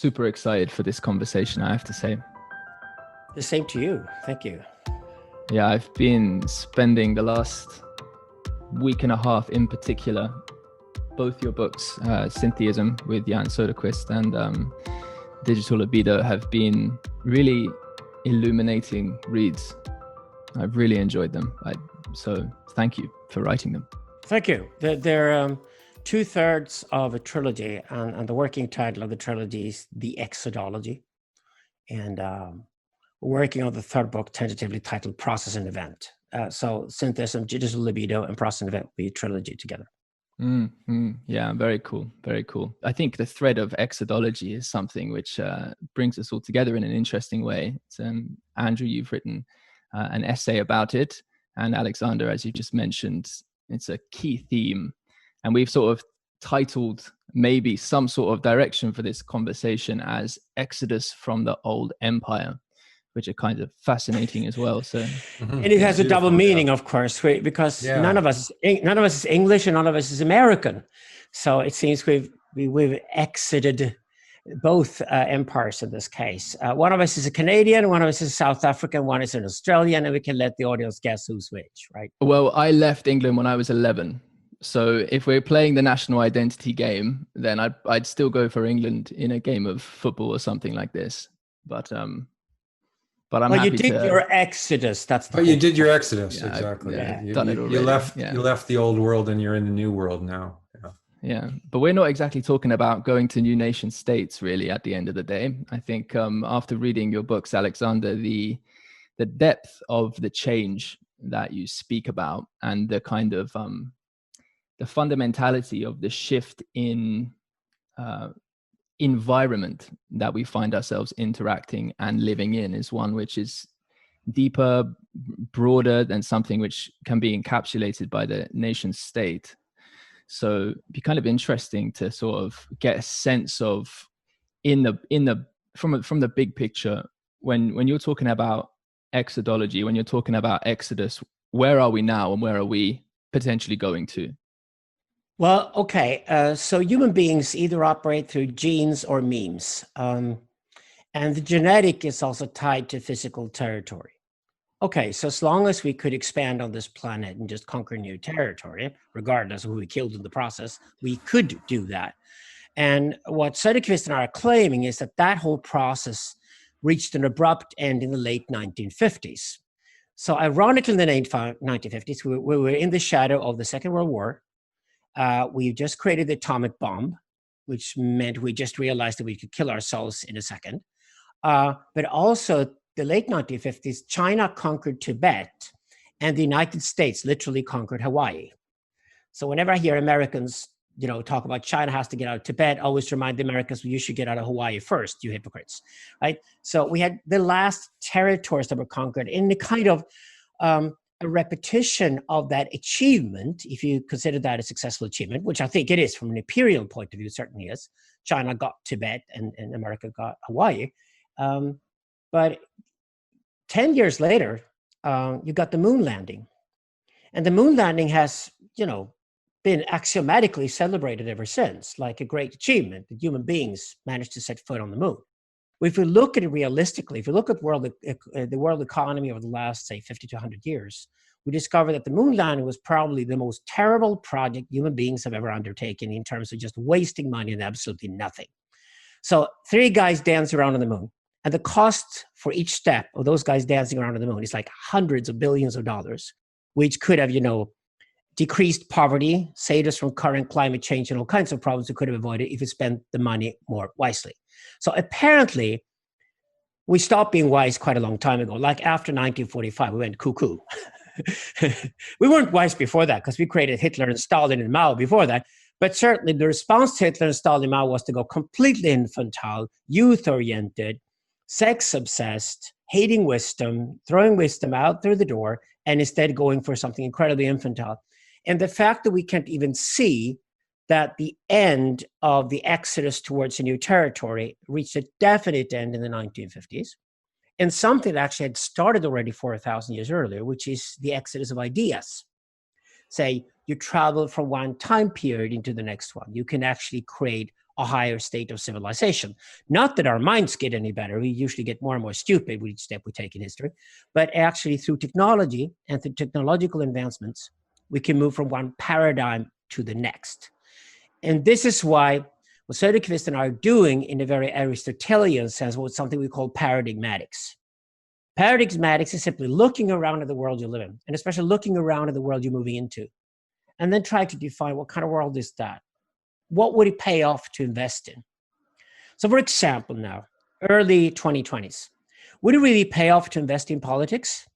super excited for this conversation, I have to say. The same to you. Thank you. Yeah, I've been spending the last week and a half in particular, both your books, Syntheism with Jan Söderqvist and Digital Libido, have been really illuminating reads. I've really enjoyed them. So thank you for writing them. Thank you. They're 2/3 of a trilogy, and the working title of the trilogy is The Exodology. And we're working on the third book, tentatively titled Process and Event. So Syntheism, Digital Libido, and Process and Event will be a trilogy together. Yeah, very cool. Very cool. I think the thread of exodology is something which brings us all together in an interesting way. It's, Andrew, you've written an essay about it. And Alexander, as you just mentioned, it's a key theme. And we've sort of titled maybe some sort of direction for this conversation as Exodus from the Old Empire, which are kind of fascinating as well. So, and it has a double meaning, of course, because none of us is English and none of us is American. So it seems we've exited both empires in this case. One of us is a Canadian, one of us is a South African, one is an Australian, and we can let the audience guess who's which, right? Well, I left England when I was 11. So if we're playing the national identity game, then I'd still go for England in a game of football or something like this. But I'm happy you did your exodus. You did your exodus, yeah, exactly. Done it already. You left the old world and you're in the new world now. Yeah, but we're not exactly talking about going to new nation states, really, at the end of the day. I think after reading your books, Alexander, the depth of the change that you speak about and the kind of the fundamentality of the shift in environment that we find ourselves interacting and living in is one which is deeper, broader than something which can be encapsulated by the nation state. So it'd be kind of interesting to sort of get a sense of from the big picture, when you're talking about exodology, when you're talking about Exodus, where are we now and where are we potentially going to? Well, okay. So human beings either operate through genes or memes. And the genetic is also tied to physical territory. Okay, so as long as we could expand on this planet and just conquer new territory, regardless of who we killed in the process, we could do that. And what Söderqvist and I are claiming is that whole process reached an abrupt end in the late 1950s. So ironically, in the 1950s, we were in the shadow of the Second World War. We just created the atomic bomb, which meant we just realized that we could kill ourselves in a second. But also, the late 1950s, China conquered Tibet, and the United States literally conquered Hawaii. So whenever I hear Americans, talk about China has to get out of Tibet, I always remind the Americans, well, you should get out of Hawaii first, you hypocrites, right? So we had the last territories that were conquered in the kind of a repetition of that achievement, if you consider that a successful achievement, which I think it is from an imperial point of view, certainly is. China got Tibet and America got Hawaii. But 10 years later, you got the moon landing. And the moon landing has, been axiomatically celebrated ever since, like a great achievement that human beings managed to set foot on the moon. If we look at it realistically, if we look at the world economy over the last, say, 50 to 100 years, we discover that the moon landing was probably the most terrible project human beings have ever undertaken in terms of just wasting money and absolutely nothing. So 3 guys dance around on the moon. And the cost for each step of those guys dancing around on the moon is like hundreds of billions of dollars, which could have, decreased poverty, saved us from current climate change and all kinds of problems we could have avoided if we spent the money more wisely. So apparently, we stopped being wise quite a long time ago. Like after 1945, we went cuckoo. We weren't wise before that because we created Hitler and Stalin and Mao before that. But certainly the response to Hitler and Stalin and Mao was to go completely infantile, youth-oriented, sex-obsessed, hating wisdom, throwing wisdom out through the door, and instead going for something incredibly infantile. And the fact that we can't even see that the end of the exodus towards a new territory reached a definite end in the 1950s, and something that actually had started already 4,000 years earlier, which is the exodus of ideas. Say, you travel from one time period into the next one. You can actually create a higher state of civilization. Not that our minds get any better. We usually get more and more stupid with each step we take in history. But actually, through technology and through technological advancements, we can move from one paradigm to the next. And this is why what Söderqvist and I are doing in a very Aristotelian sense, was something we call paradigmatics. Paradigmatics is simply looking around at the world you live in, and especially looking around at the world you're moving into, and then try to define what kind of world is that? What would it pay off to invest in? So for example now, early 2020s, would it really pay off to invest in politics?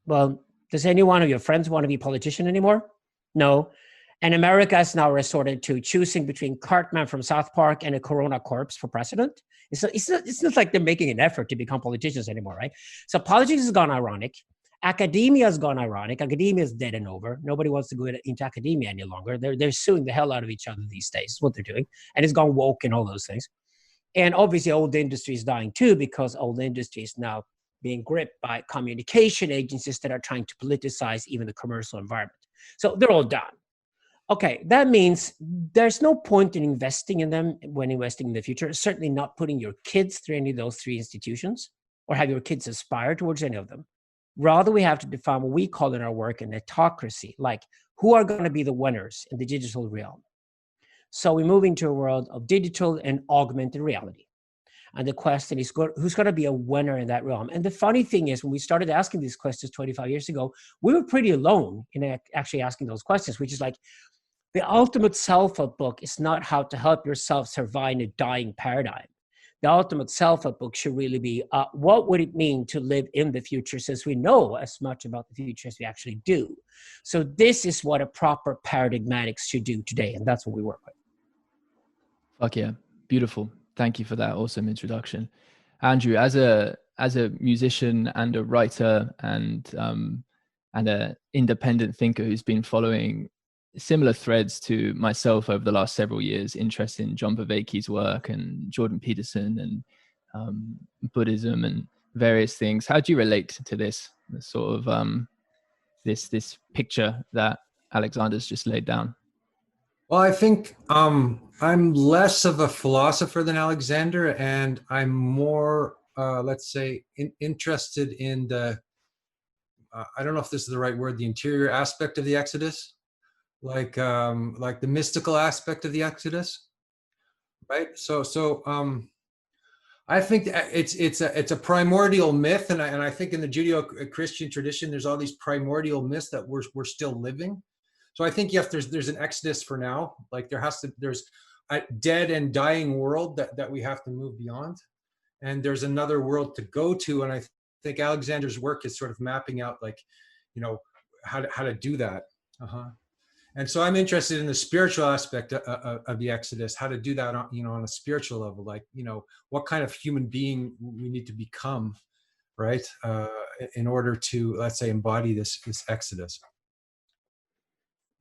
Well, does any one of your friends want to be a politician anymore? No. And America has now resorted to choosing between Cartman from South Park and a Corona corpse for president. It's not like they're making an effort to become politicians anymore, right? So politics has gone ironic. Academia has gone ironic. Academia is dead and over. Nobody wants to go into academia any longer. They're suing the hell out of each other these days, is what they're doing. And it's gone woke and all those things. And obviously old industry is dying too, because old industry is now being gripped by communication agencies that are trying to politicize even the commercial environment. So they're all done. Okay, that means there's no point in investing in them when investing in the future. Certainly not putting your kids through any of those three institutions or have your kids aspire towards any of them. Rather, we have to define what we call in our work an autocracy, like who are going to be the winners in the digital realm. So we move into a world of digital and augmented reality. And the question is, who's going to be a winner in that realm? And the funny thing is, when we started asking these questions 25 years ago, we were pretty alone in actually asking those questions, which is like, the ultimate self-help book is not how to help yourself survive in a dying paradigm. The ultimate self-help book should really be, what would it mean to live in the future, since we know as much about the future as we actually do. So this is what a proper paradigmatics should do today, and that's what we work with. Fuck yeah, beautiful. Thank you for that awesome introduction. Andrew, as a musician and a writer and an independent thinker who's been following similar threads to myself over the last several years, interest in John Vervaeke's work and Jordan Peterson and Buddhism and various things. How do you relate to this sort of this picture that Alexander's just laid down? Well, I think I'm less of a philosopher than Alexander, and I'm more, let's say, interested in the, I don't know if this is the right word, the interior aspect of the Exodus. Like the mystical aspect of the Exodus, right? So I think that it's a primordial myth, and I think in the Judeo-Christian tradition, there's all these primordial myths that we're still living. So I think there's an Exodus for now. Like there's a dead and dying world that we have to move beyond, and there's another world to go to. And I think Alexander's work is sort of mapping out, like, how to do that. And so I'm interested in the spiritual aspect of the Exodus, how to do that on a spiritual level, like, what kind of human being we need to become, right, in order to, let's say, embody this Exodus.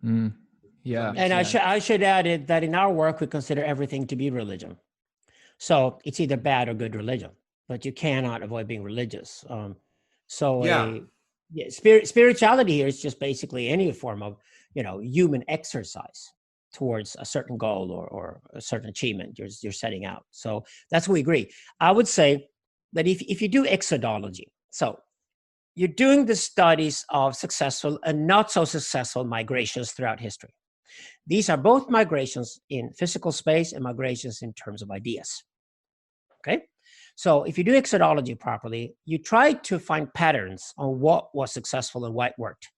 Yeah. And I should add that in our work, we consider everything to be religion. So it's either bad or good religion, but you cannot avoid being religious. Spirituality here is just basically any form of, human exercise towards a certain goal or a certain achievement you're setting out. So that's what we agree. I would say that if you do exodology, so you're doing the studies of successful and not so successful migrations throughout history. These are both migrations in physical space and migrations in terms of ideas. Okay? So if you do exodology properly, you try to find patterns on what was successful and what worked,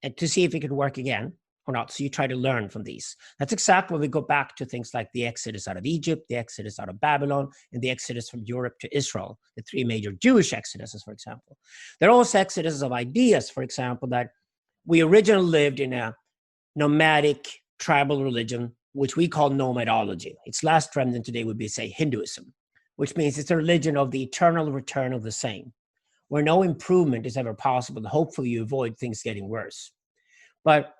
and to see if it could work again or not. So you try to learn from these. That's exactly when we go back to things like the Exodus out of Egypt, the Exodus out of Babylon, and the Exodus from Europe to Israel, the three major Jewish exoduses, for example. There are also exoduses of ideas, for example, that we originally lived in a nomadic tribal religion, which we call nomadology. Its last remnant today would be, say, Hinduism, which means it's a religion of the eternal return of the same, where no improvement is ever possible. Hopefully you avoid things getting worse. But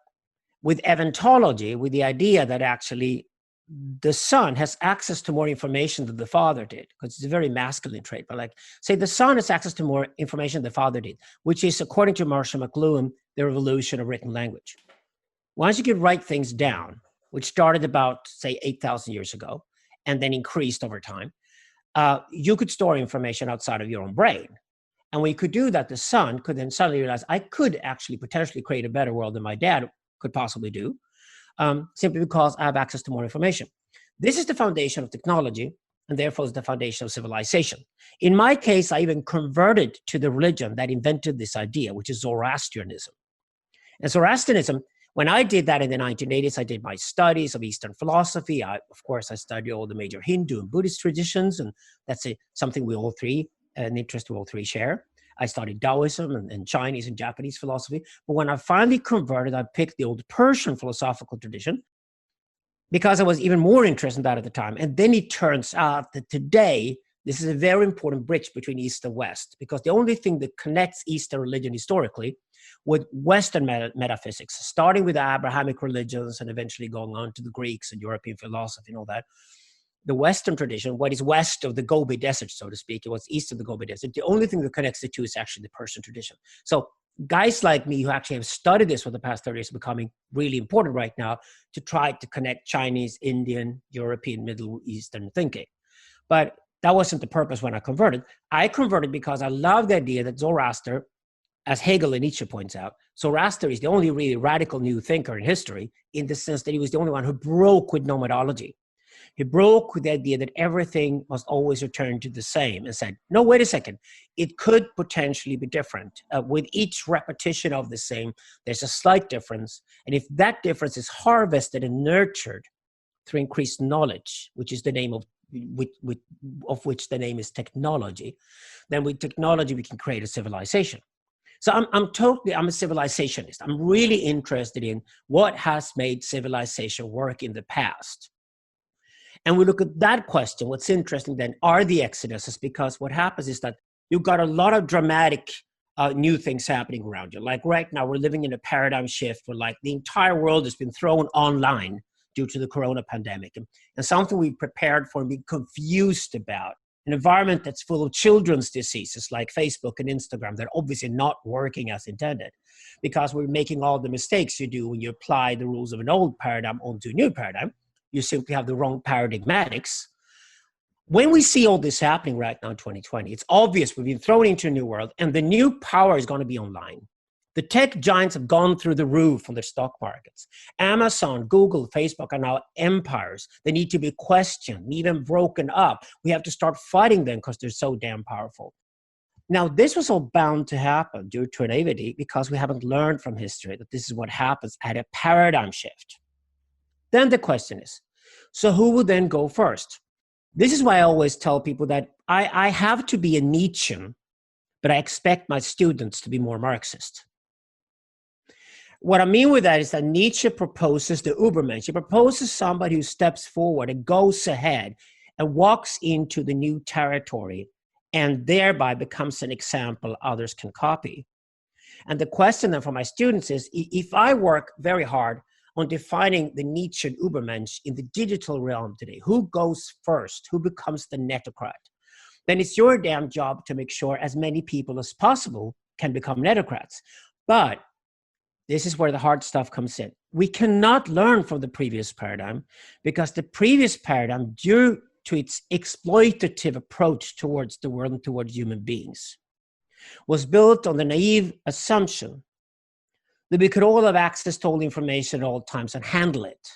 with eventology, with the idea that actually the son has access to more information than the father did, because it's a very masculine trait, but like, say the son has access to more information than the father did, which is, according to Marshall McLuhan, the revolution of written language. Once you can write things down, which started about, say, 8,000 years ago, and then increased over time, you could store information outside of your own brain. And when you could do that, the son could then suddenly realize, I could actually potentially create a better world than my dad could possibly do, simply because I have access to more information. This is the foundation of technology, and therefore is the foundation of civilization. In my case, I even converted to the religion that invented this idea, which is Zoroastrianism. And Zoroastrianism, when I did that in the 1980s, I did my studies of Eastern philosophy. Of course, I studied all the major Hindu and Buddhist traditions, and that's something an interest we all three share. I studied Taoism and Chinese and Japanese philosophy. But when I finally converted, I picked the old Persian philosophical tradition because I was even more interested in that at the time. And then it turns out that today, this is a very important bridge between East and West, because the only thing that connects Eastern religion historically with Western metaphysics, starting with the Abrahamic religions and eventually going on to the Greeks and European philosophy and all that, the Western tradition, what is west of the Gobi Desert, so to speak, and what's east of the Gobi Desert, the only thing that connects the two is actually the Persian tradition. So guys like me who actually have studied this for the past 30 years are becoming really important right now to try to connect Chinese, Indian, European, Middle Eastern thinking. But that wasn't the purpose when I converted. I converted because I love the idea that Zoroaster, as Hegel and Nietzsche points out, Zoroaster is the only really radical new thinker in history, in the sense that he was the only one who broke with nomadology. He broke with the idea that everything must always return to the same and said, no, wait a second. It could potentially be different. With each repetition of the same, there's a slight difference. And if that difference is harvested and nurtured through increased knowledge, which is the name of which the name is technology, then with technology, we can create a civilization. So I'm a civilizationist. I'm really interested in what has made civilization work in the past. And we look at that question. What's interesting then are the exoduses, because what happens is that you've got a lot of dramatic new things happening around you. Like right now, we're living in a paradigm shift where like the entire world has been thrown online due to the corona pandemic. And something we prepared for and be confused about, an environment that's full of children's diseases like Facebook and Instagram that are obviously not working as intended, because we're making all the mistakes you do when you apply the rules of an old paradigm onto a new paradigm. You simply have the wrong paradigmatics. When we see all this happening right now in 2020, it's obvious we've been thrown into a new world, and the new power is going to be online. The tech giants have gone through the roof on their stock markets. Amazon, Google, Facebook are now empires. They need to be questioned, even broken up. We have to start fighting them because they're so damn powerful. Now, this was all bound to happen due to naivety, because we haven't learned from history that this is what happens at a paradigm shift. Then the question is, so who would then go first? This is why I always tell people that I have to be a Nietzschean, but I expect my students to be more Marxist. What I mean with that is that Nietzsche proposes the Übermensch. He proposes somebody who steps forward and goes ahead and walks into the new territory and thereby becomes an example others can copy. And the question then for my students is, if I work very hard on defining the Nietzschean Übermensch in the digital realm today, who goes first, who becomes the netocrat, then it's your damn job to make sure as many people as possible can become netocrats. But this is where the hard stuff comes in. We cannot learn from the previous paradigm, because the previous paradigm, due to its exploitative approach towards the world and towards human beings, was built on the naive assumption that we could all have access to all information at all times and handle it.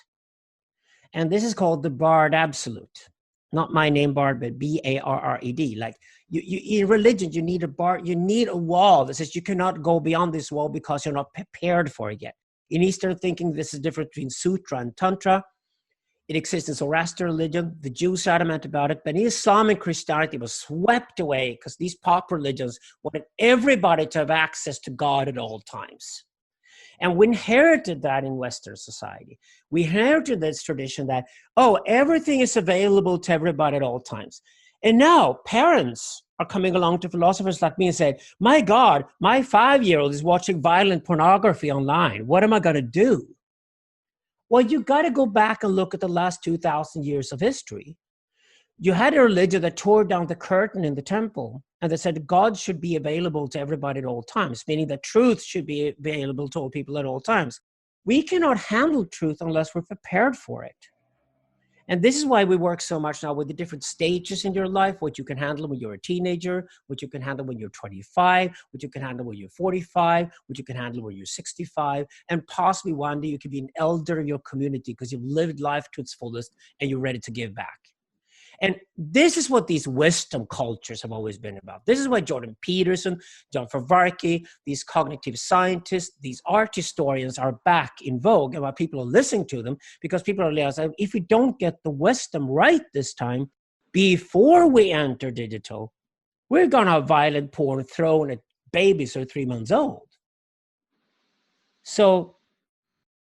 And this is called the Bard Absolute. Not my name, Bard, but B-A-R-R-E-D. Like in religion, you need a bar, you need a wall that says you cannot go beyond this wall because you're not prepared for it yet. In Eastern thinking, this is different between Sutra and Tantra. It exists in Zoroastrian religion. The Jews are adamant about it. But in Islam and Christianity, it was swept away because these pop religions wanted everybody to have access to God at all times. And we inherited that in Western society. We inherited this tradition that, oh, everything is available to everybody at all times. And now parents are coming along to philosophers like me and say, my God, my 5-year-old is watching violent pornography online. What am I going to do? Well, you got to go back and look at the last 2,000 years of history. You had a religion that tore down the curtain in the temple and that said God should be available to everybody at all times, meaning that truth should be available to all people at all times. We cannot handle truth unless we're prepared for it. And this is why we work so much now with the different stages in your life, what you can handle when you're a teenager, what you can handle when you're 25, what you can handle when you're 45, what you can handle when you're 65, and possibly one day you can be an elder in your community because you've lived life to its fullest and you're ready to give back. And this is what these wisdom cultures have always been about. This is why Jordan Peterson, John Vervaeke, these cognitive scientists, these art historians are back in vogue, and why people are listening to them, because people are realizing if we don't get the wisdom right this time, before we enter digital, we're going to have violent porn thrown at babies who are 3 months old. So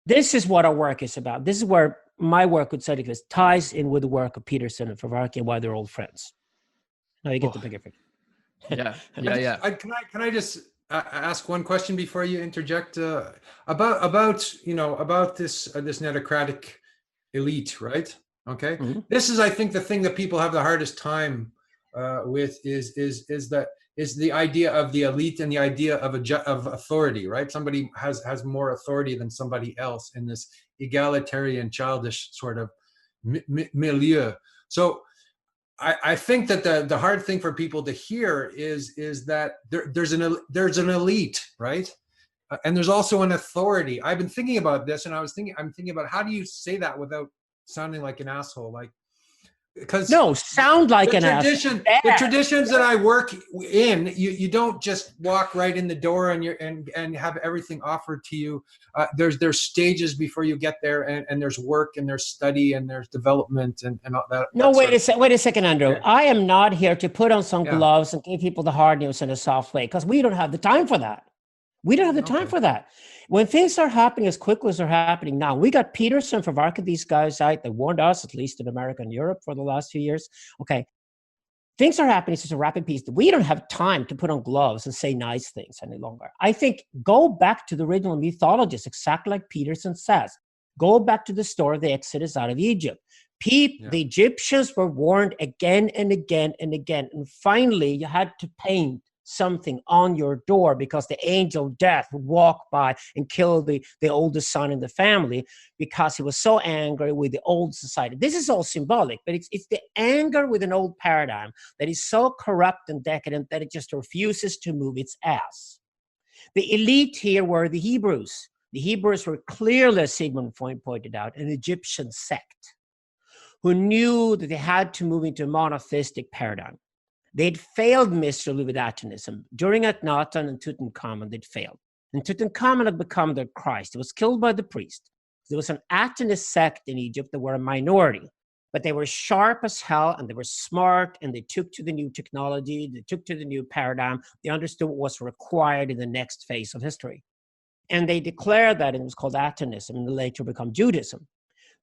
this is what our work is about. This is where my work with Söderqvist ties in with the work of Peterson and Vervaeke and why they're old friends. Now you get the bigger picture. Yeah. Can I just ask one question before you interject about this netocratic elite, right? Okay, This is, I think, the thing that people have the hardest time with is the idea of the elite and the idea of authority, right? Somebody has more authority than somebody else in this egalitarian, childish sort of milieu. So I think that the hard thing for people to hear is that there's an elite, right? And there's also an authority. I've been thinking about this, and I'm thinking about how do you say that without sounding like an asshole, like. Because sound like an asshole. The traditions that I work in, you don't just walk right in the door and have everything offered to you. There's stages before you get there, and there's work and there's study and there's development and all that. No, wait a second, Andrew. Yeah. I am not here to put on some gloves and give people the hard news in a soft way, because we don't have the time for that. We don't have the time for that. When things are happening as quickly as they're happening now, we got Peterson, Vervaeke, these guys out that warned us, at least in America and Europe, for the last few years. Okay, things are happening at such a rapid pace that we don't have time to put on gloves and say nice things any longer. I think go back to the original mythologies, exactly like Peterson says. Go back to the story of the Exodus out of Egypt. The Egyptians were warned again and again and again. And finally, you had to paint something on your door because the angel of death would walk by and kill the oldest son in the family because he was so angry with the old society. This is all symbolic, but it's the anger with an old paradigm that is so corrupt and decadent that it just refuses to move its ass. The elite here were the Hebrews. The Hebrews were clearly, as Sigmund Freud pointed out, an Egyptian sect who knew that they had to move into a monotheistic paradigm. They'd failed miserably with Atonism. During Akhenaten and Tutankhamun, they'd failed. And Tutankhamun had become their Christ. He was killed by the priest. There was an Atonist sect in Egypt that were a minority, but they were sharp as hell, and they were smart, and they took to the new technology, they took to the new paradigm, they understood what was required in the next phase of history. And they declared that, and it was called Atonism, and later become Judaism.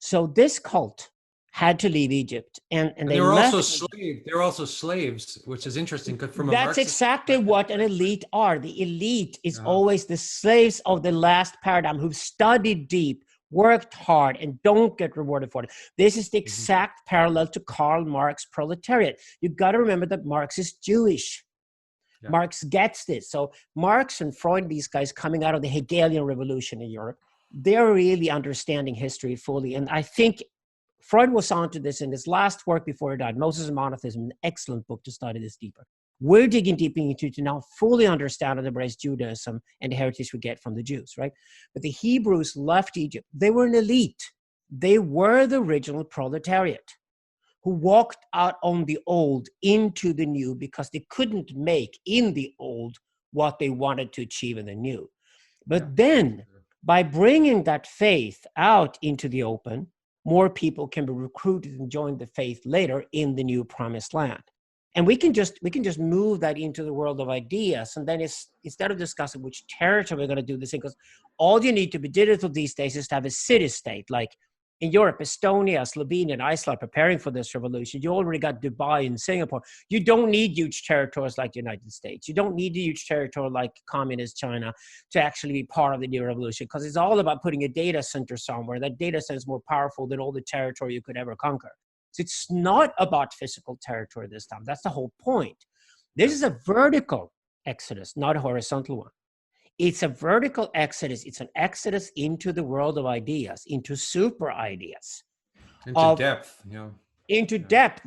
So this cult had to leave Egypt, and they were left. also slaves. They were also slaves, which is interesting. From That's exactly what an elite are. The elite is always the slaves of the last paradigm who've studied deep, worked hard, and don't get rewarded for it. This is the exact parallel to Karl Marx's proletariat. You've got to remember that Marx is Jewish. Yeah. Marx gets this. So Marx and Freud, these guys coming out of the Hegelian revolution in Europe, they're really understanding history fully. And I think Freud was onto this in his last work before he died, Moses and Monotheism, an excellent book to study this deeper. We're digging deep into to now fully understand and embrace Judaism and the heritage we get from the Jews, right? But the Hebrews left Egypt. They were an elite. They were the original proletariat who walked out on the old into the new because they couldn't make in the old what they wanted to achieve in the new. But then, by bringing that faith out into the open, more people can be recruited and join the faith later in the new promised land. And we can just move that into the world of ideas. And then instead of discussing which territory we're going to do this in, because all you need to be digital these days is to have a city-state. Like in Europe, Estonia, Slovenia, and Iceland preparing for this revolution. You already got Dubai and Singapore. You don't need huge territories like the United States. You don't need a huge territory like communist China to actually be part of the new revolution, because it's all about putting a data center somewhere. That data center is more powerful than all the territory you could ever conquer. So it's not about physical territory this time. That's the whole point. This is a vertical exodus, not a horizontal one. It's a vertical exodus. It's an exodus into the world of ideas, into super ideas. Into depth, yeah. Into depth,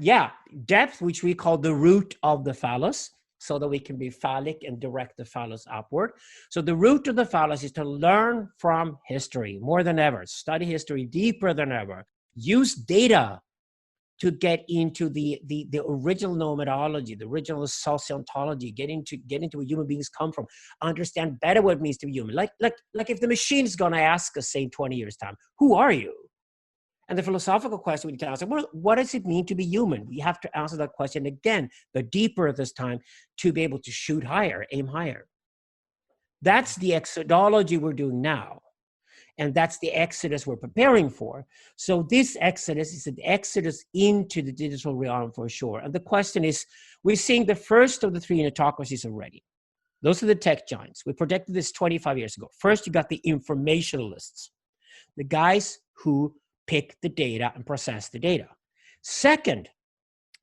depth, which we call the root of the phallus, so that we can be phallic and direct the phallus upward. So the root of the phallus is to learn from history more than ever, study history deeper than ever, use data to get into the original nomadology, the original sociontology, get into where human beings come from, understand better what it means to be human. Like if the machine is going to ask us, say, in 20 years' time, who are you? And the philosophical question we need to answer, what does it mean to be human? We have to answer that question again, but deeper this time, to be able to shoot higher, aim higher. That's the exodology we're doing now. And that's the exodus we're preparing for. So this exodus is an exodus into the digital realm for sure. And the question is, we're seeing the first of the three autocracies already. Those are the tech giants. We predicted this 25 years ago. First, you got the informationalists, the guys who pick the data and process the data. Second,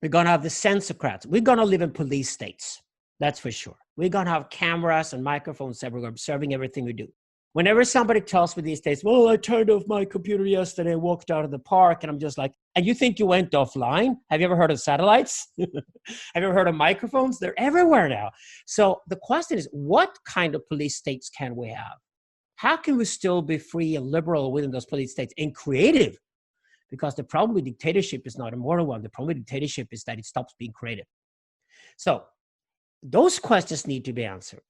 we're going to have the sensocrats. We're going to live in police states. That's for sure. We're going to have cameras and microphones everywhere observing everything we do. Whenever somebody tells me these days, well, I turned off my computer yesterday and walked out of the park, and I'm just like, and you think you went offline? Have you ever heard of satellites? Have you ever heard of microphones? They're everywhere now. So the question is, what kind of police states can we have? How can we still be free and liberal within those police states and creative? Because the problem with dictatorship is not a moral one. The problem with dictatorship is that it stops being creative. So those questions need to be answered.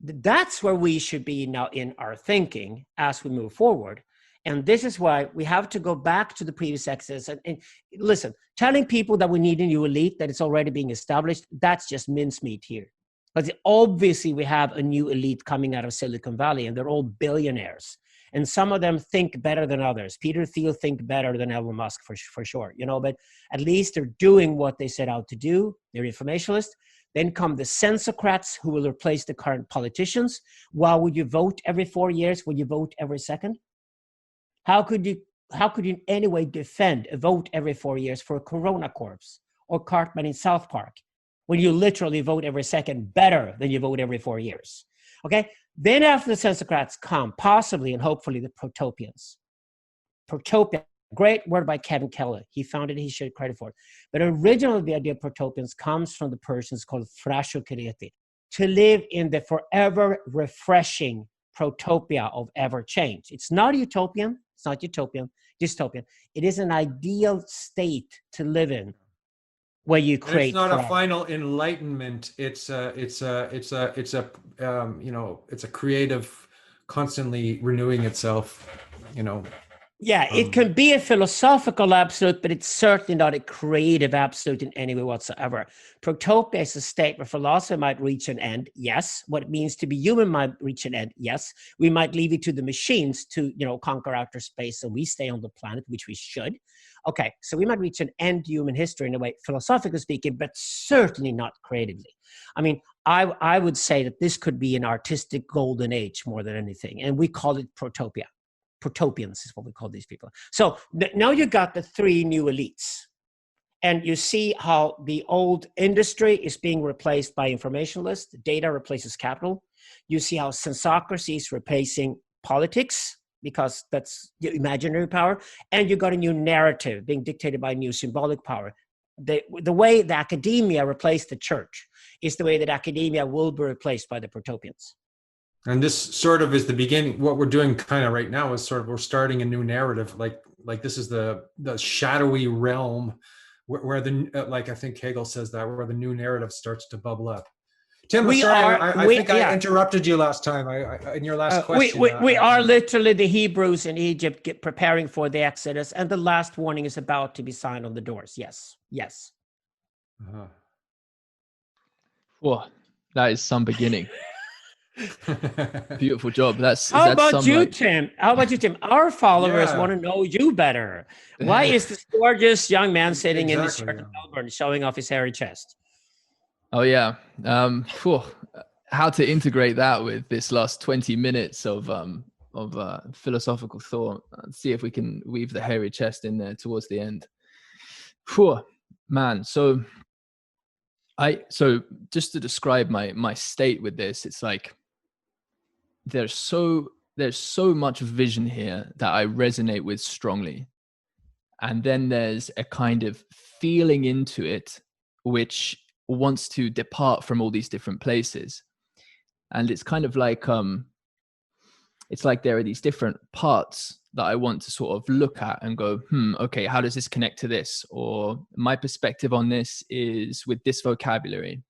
That's where we should be now in our thinking as we move forward. And this is why we have to go back to the previous exercise. And listen, telling people that we need a new elite, that it's already being established, that's just mincemeat here. But obviously we have a new elite coming out of Silicon Valley, and they're all billionaires. And some of them think better than others. Peter Thiel think better than Elon Musk for sure, but at least they're doing what they set out to do. They're informationalists. Then come the sensocrats, who will replace the current politicians. Why would you vote every 4 years? Would you vote every second? How could you in any way defend a vote every 4 years for a Corona corpse or Cartman in South Park, when you literally vote every second better than you vote every 4 years? Okay? Then after the sensocrats come, possibly and hopefully, the protopians. Protopia, great word by Kevin Kelly. He found it, he should credit for it. But originally, the idea of protopians comes from the Persians called frashokereti, to live in the forever refreshing protopia of ever change. It's not utopian, it's not utopian, dystopian. It is an ideal state to live in, where you create. It's not a final enlightenment. It's a creative, constantly renewing itself. Yeah, it can be a philosophical absolute, but it's certainly not a creative absolute in any way whatsoever. Protopia is a state where philosophy might reach an end, yes. What it means to be human might reach an end, yes. We might leave it to the machines to, conquer outer space, and we stay on the planet, which we should. Okay, so we might reach an end to human history in a way, philosophically speaking, but certainly not creatively. I mean, I would say that this could be an artistic golden age more than anything, and we call it protopia. Protopians is what we call these people. So now you got the three new elites, and you see how the old industry is being replaced by informationalists. Data replaces capital. You see how sensocracy is replacing politics, because that's the imaginary power. And you got a new narrative being dictated by new symbolic power. The way the academia replaced the church is the way that academia will be replaced by the protopians. And this sort of is the beginning. What we're doing kind of right now is sort of, we're starting a new narrative. Like this is the shadowy realm where the, like I think Hegel says that, where the new narrative starts to bubble up. Tim, I think I interrupted you last time. In your last question. We are literally the Hebrews in Egypt preparing for the Exodus, and the last warning is about to be signed on the doors. Yes. Uh-huh. Whoa, that is some beginning. Beautiful job. How about you, Tim? Our followers want to know you better. Why is this gorgeous young man sitting in his shirt in Melbourne showing off his hairy chest? Oh yeah. How to integrate that with this last 20 minutes of philosophical thought? See if we can weave the hairy chest in there towards the end. Whew, man. So just to describe my state with this, it's like there's so much vision here that I resonate with strongly. And then there's a kind of feeling into it, which wants to depart from all these different places. And it's kind of like, it's like there are these different parts that I want to sort of look at and go, okay, how does this connect to this? Or my perspective on this is with this vocabulary.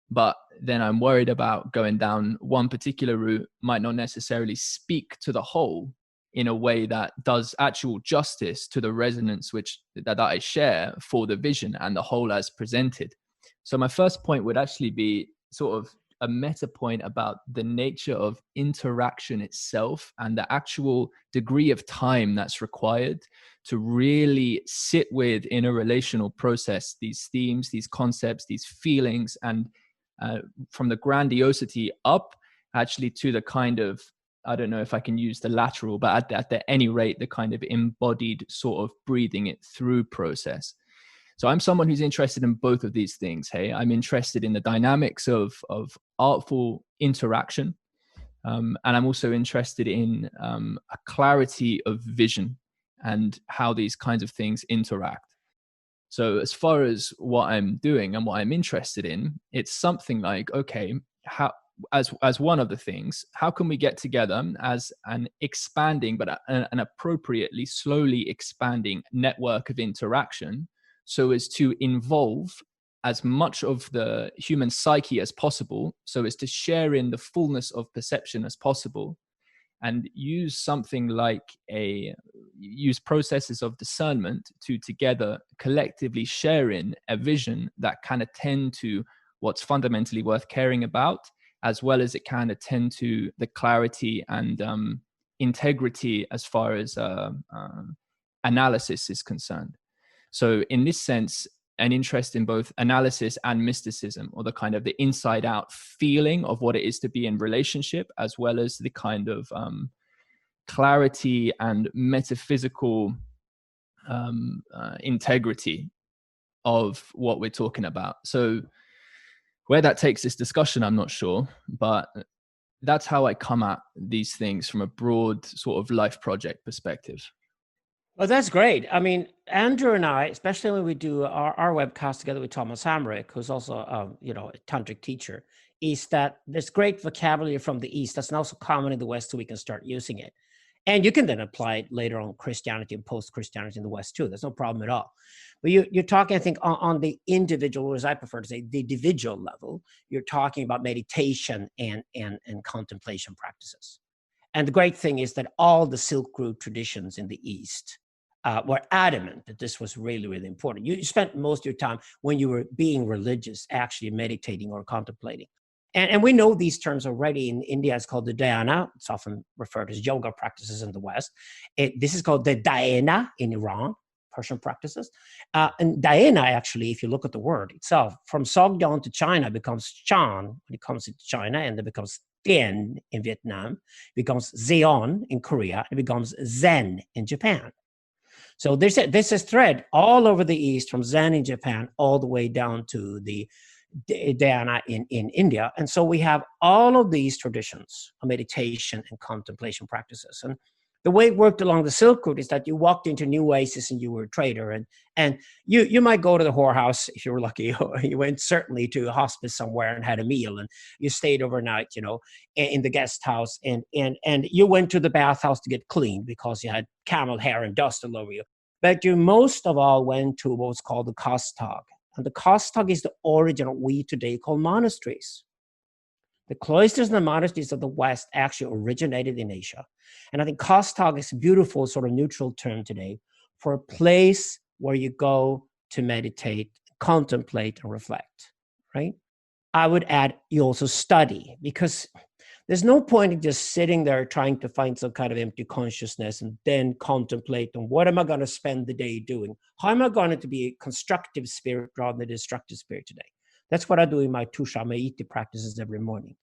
But then I'm worried about going down one particular route might not necessarily speak to the whole in a way that does actual justice to the resonance that I share for the vision and the whole as presented. So my first point would actually be sort of a meta point about the nature of interaction itself and the actual degree of time that's required to really sit with, in a relational process, these themes, these concepts, these feelings, and from the grandiosity up actually to the kind of, I don't know if I can use the lateral, but at any rate, the kind of embodied sort of breathing it through process. So I'm someone who's interested in both of these things. Hey, I'm interested in the dynamics of artful interaction. And I'm also interested in a clarity of vision and how these kinds of things interact. So as far as what I'm doing and what I'm interested in, it's something like, okay, how, as one of the things, how can we get together as an expanding, but an appropriately slowly expanding network of interaction so as to involve as much of the human psyche as possible, so as to share in the fullness of perception as possible, and use something like use processes of discernment to together collectively share in a vision that can attend to what's fundamentally worth caring about, as well as it can attend to the clarity and integrity as far as analysis is concerned. So in this sense, an interest in both analysis and mysticism, or the kind of the inside out feeling of what it is to be in relationship, as well as the kind of clarity and metaphysical integrity of what we're talking about. So where that takes this discussion, I'm not sure, but that's how I come at these things from a broad sort of life project perspective. Well, that's great. I mean, Andrew and I, especially when we do our webcast together with Thomas Hamrick, who's also a tantric teacher, is that there's great vocabulary from the East that's also common in the West, so we can start using it. And you can then apply it later on Christianity and post-Christianity in the West too. There's no problem at all. But you're talking, I think, on the individual, or as I prefer to say, the individual level. You're talking about meditation and contemplation practices. And the great thing is that all the Silk Road traditions in the East were adamant that this was really, really important. You spent most of your time when you were being religious, actually meditating or contemplating. And we know these terms already. In India, it's called the dhyana. It's often referred to as yoga practices in the West. This is called the dhyana in Iran, Persian practices. And dhyana, actually, if you look at the word itself, from Sogdian to China, becomes Chan when it comes to China, and it becomes Tien in Vietnam, becomes Zeon in Korea, it becomes Zen in Japan. So there's a thread all over the East, from Zen in Japan all the way down to the dhyana in India. And so we have all of these traditions of meditation and contemplation practices. And the way it worked along the Silk Road is that you walked into new oasis and you were a trader, and you might go to the whorehouse if you were lucky, or you went certainly to a hospice somewhere and had a meal, and you stayed overnight, in the guest house, and you went to the bathhouse to get clean because you had camel hair and dust all over you. But you most of all went to what was called the Kostag. And the Kostag is the origin of what we today call monasteries. The cloisters and the monasteries of the West actually originated in Asia. And I think Kostag is a beautiful sort of neutral term today for a place where you go to meditate, contemplate, and reflect, right? I would add, you also study, because there's no point in just sitting there trying to find some kind of empty consciousness and then contemplate on what am I going to spend the day doing? How am I going to be a constructive spirit rather than a destructive spirit today? That's what I do in my Tusha Meiti practices every morning.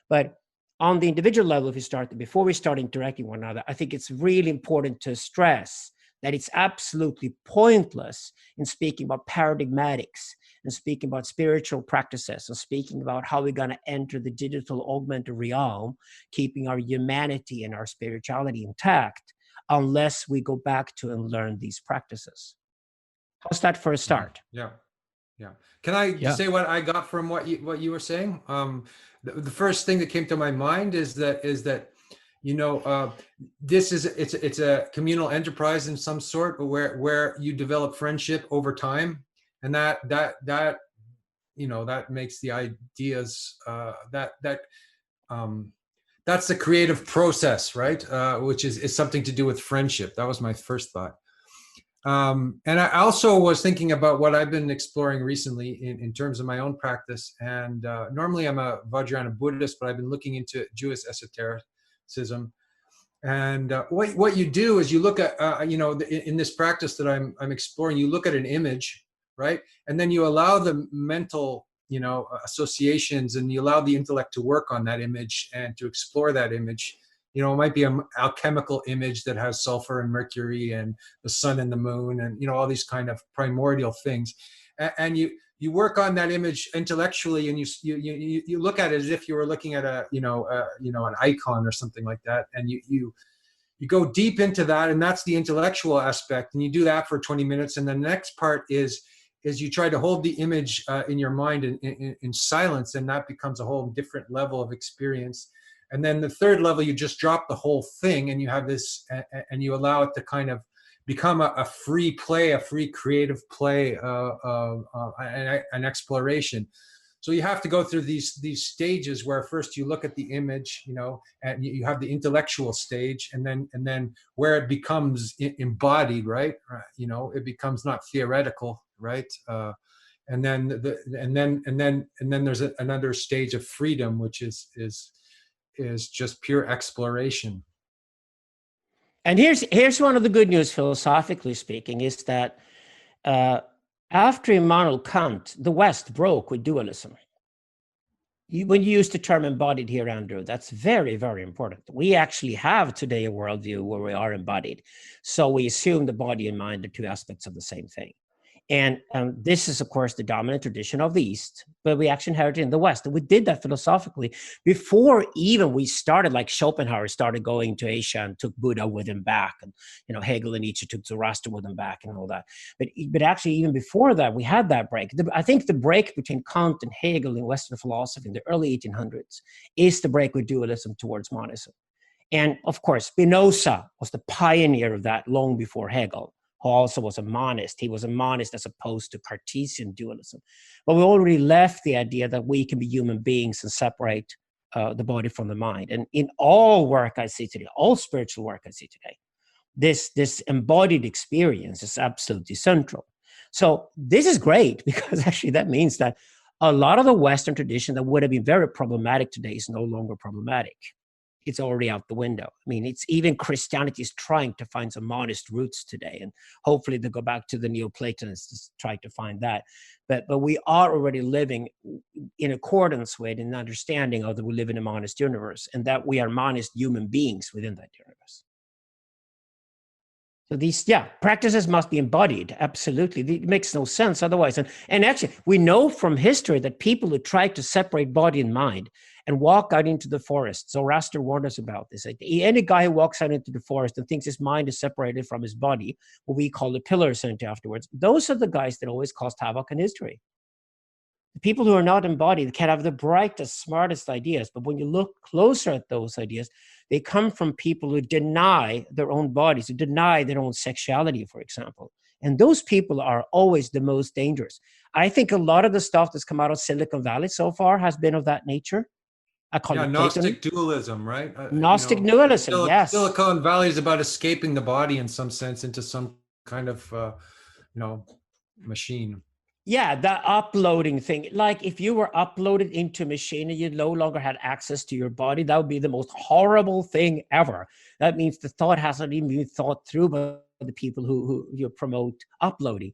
But on the individual level, before we start interacting with one another, I think it's really important to stress that it's absolutely pointless in speaking about paradigmatics and speaking about spiritual practices and speaking about how we're going to enter the digital augmented realm, keeping our humanity and our spirituality intact, unless we go back to and learn these practices. How's that for a start? Yeah. Yeah. Can I say what I got from what you were saying? The first thing that came to my mind is that this is it's a communal enterprise in some sort where you develop friendship over time, and that makes the ideas that's the creative process, right? Which is something to do with friendship. That was my first thought. And I also was thinking about what I've been exploring recently in terms of my own practice. And normally I'm a Vajrayana Buddhist, but I've been looking into Jewish esotericism. And what you do is you look at, in this practice that I'm exploring, you look at an image, right? And then you allow the mental, associations, and you allow the intellect to work on that image and to explore that image. It might be an alchemical image that has sulfur and mercury and the sun and the moon and, all these kind of primordial things. And you work on that image intellectually, and you look at it as if you were looking at an icon or something like that. And you go deep into that, and that's the intellectual aspect. And you do that for 20 minutes. And the next part is you try to hold the image in your mind in silence, and that becomes a whole different level of experience. And then the third level, you just drop the whole thing, and you have this, and you allow it to kind of become a free play, a free creative play, an exploration. So you have to go through these stages where first you look at the image, and you have the intellectual stage, and then where it becomes embodied, right? It becomes not theoretical, right? And then there's another stage of freedom, which is just pure exploration. And here's one of the good news, philosophically speaking, is that after Immanuel Kant, the West broke with dualism. When you use the term embodied here, Andrew, that's very, very important. We actually have today a worldview where we are embodied. So we assume the body and mind are two aspects of the same thing. And this is, of course, the dominant tradition of the East, but we actually inherited in the West. And we did that philosophically before even we started, like Schopenhauer started going to Asia and took Buddha with him back. And, Hegel and Nietzsche took Zoroaster with them back and all that. But actually, even before that, we had that break. I think the break between Kant and Hegel in Western philosophy in the early 1800s is the break with dualism towards monism. And of course, Spinoza was the pioneer of that long before Hegel, who also was a monist. He was a monist as opposed to Cartesian dualism. But we already left the idea that we can be human beings and separate the body from the mind. And in all work I see today, all spiritual work I see today, this embodied experience is absolutely central. So this is great, because actually that means that a lot of the Western tradition that would have been very problematic today is no longer problematic. It's already out the window. I mean, it's even Christianity is trying to find some monist roots today, and hopefully they'll go back to the Neoplatonists to try to find that. But we are already living in accordance with an understanding of that we live in a monist universe, and that we are monist human beings within that universe. So these, practices must be embodied. Absolutely. It makes no sense otherwise. And actually, we know from history that people who try to separate body and mind and walk out into the forest, Zoroaster warned us about this. Any guy who walks out into the forest and thinks his mind is separated from his body, what we call the pillar center afterwards, those are the guys that always caused havoc in history. The people who are not embodied can have the brightest, smartest ideas, but when you look closer at those ideas, they come from people who deny their own bodies, who deny their own sexuality, for example. And those people are always the most dangerous. I think a lot of the stuff that's come out of Silicon Valley so far has been of that nature. I call it Gnostic dualism, right? Gnostic dualism, yes. Silicon Valley is about escaping the body in some sense into some kind of, machine. Yeah, the uploading thing. Like if you were uploaded into a machine and you no longer had access to your body, that would be the most horrible thing ever. That means the thought hasn't even been thought through by the people who you promote uploading.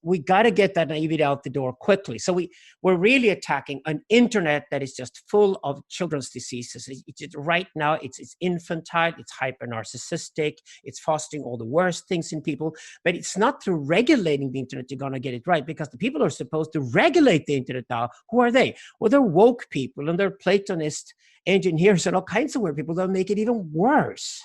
We got to get that naivety out the door quickly. So we're really attacking an internet that is just full of children's diseases. Right now, it's infantile, it's hyper narcissistic, it's fostering all the worst things in people. But it's not through regulating the internet you're going to get it right, because the people who are supposed to regulate the internet now, who are they? Well, they're woke people and they're Platonist engineers and all kinds of weird people that make it even worse.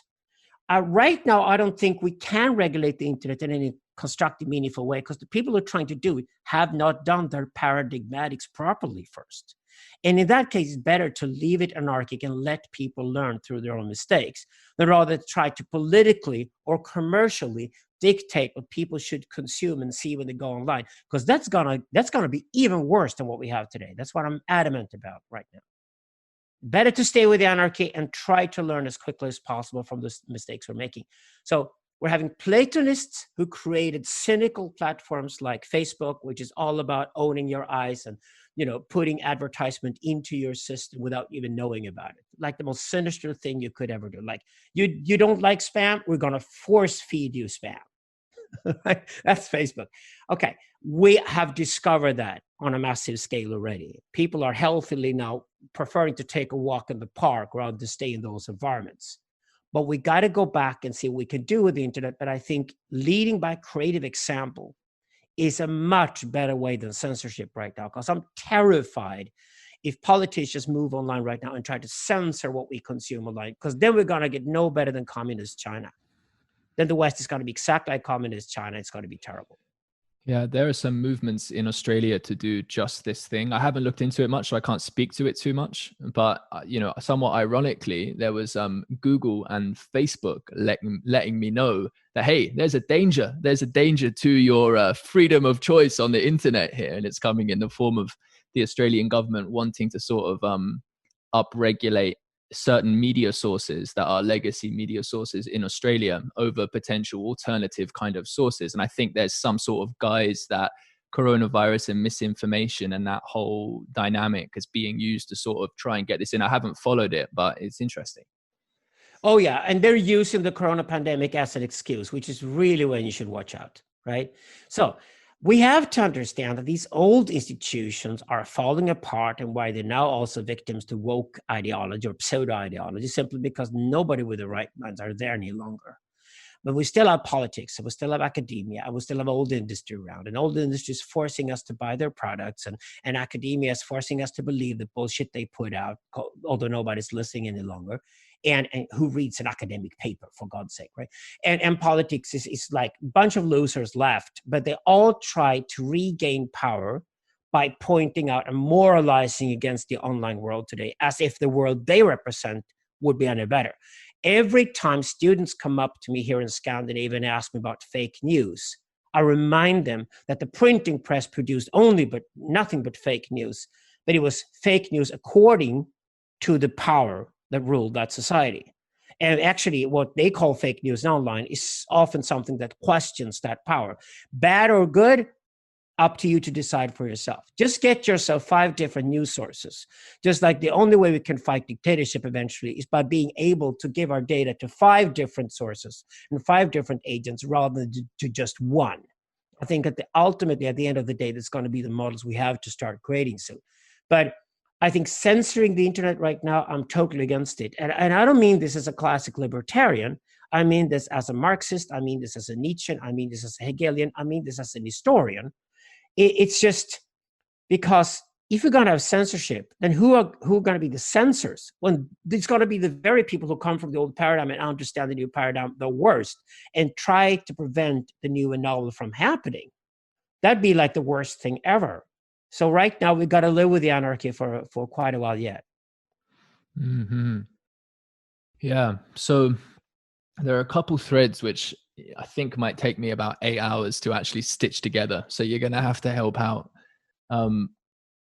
Right now, I don't think we can regulate the internet in any constructive, meaningful way, because the people who are trying to do it have not done their paradigmatics properly first. And in that case, it's better to leave it anarchic and let people learn through their own mistakes than rather try to politically or commercially dictate what people should consume and see when they go online, because that's gonna be even worse than what we have today. That's what I'm adamant about right now. Better to stay with the anarchy and try to learn as quickly as possible from the mistakes we're making. So we're having Platonists who created cynical platforms like Facebook, which is all about owning your eyes and, putting advertisement into your system without even knowing about it. Like the most sinister thing you could ever do. Like, you don't like spam, we're going to force feed you spam. That's Facebook. Okay, we have discovered that on a massive scale already. People are healthily now preferring to take a walk in the park rather than stay in those environments. But we got to go back and see what we can do with the internet. But I think leading by creative example is a much better way than censorship right now, because I'm terrified if politicians move online right now and try to censor what we consume online, because then we're going to get no better than communist China. Then the West is going to be exactly like communist China. It's going to be terrible. Yeah, there are some movements in Australia to do just this thing. I haven't looked into it much, so I can't speak to it too much. But, somewhat ironically, there was Google and Facebook letting me know that, hey, there's a danger. There's a danger to your freedom of choice on the internet here. And it's coming in the form of the Australian government wanting to sort of upregulate certain media sources that are legacy media sources in Australia over potential alternative kind of sources. And I think there's some sort of guise that coronavirus and misinformation and that whole dynamic is being used to sort of try and get this in. I haven't followed it, but it's interesting. Oh, yeah. And they're using the corona pandemic as an excuse, which is really when you should watch out, right? So we have to understand that these old institutions are falling apart, and why they're now also victims to woke ideology or pseudo ideology, simply because nobody with the right minds are there any longer. But we still have politics, and we still have academia, and we still have old industry around. And old industry is forcing us to buy their products, and academia is forcing us to believe the bullshit they put out, although nobody's listening any longer. And who reads an academic paper, for God's sake, right? And politics is like a bunch of losers left, but they all try to regain power by pointing out and moralizing against the online world today, as if the world they represent would be any better. Every time students come up to me here in Scandinavia and ask me about fake news, I remind them that the printing press produced nothing but fake news, but it was fake news according to the power that ruled that society. And actually, what they call fake news online is often something that questions that power. Bad or good, up to you to decide for yourself. Just get yourself 5 different news sources. Just like the only way we can fight dictatorship eventually is by being able to give our data to 5 different sources and 5 different agents rather than to just one. I think that ultimately, at the end of the day, that's going to be the models we have to start creating soon. But I think censoring the internet right now, I'm totally against it. And I don't mean this as a classic libertarian. I mean this as a Marxist. I mean this as a Nietzschean. I mean this as a Hegelian. I mean this as an historian. It's just because if you're going to have censorship, then who are going to be the censors? When it's going to be the very people who come from the old paradigm and understand the new paradigm the worst and try to prevent the new and novel from happening. That'd be like the worst thing ever. So right now, we've got to live with the anarchy for quite a while yet. Mm-hmm. Yeah. So there are a couple threads which I think might take me about 8 hours to actually stitch together. So you're going to have to help out,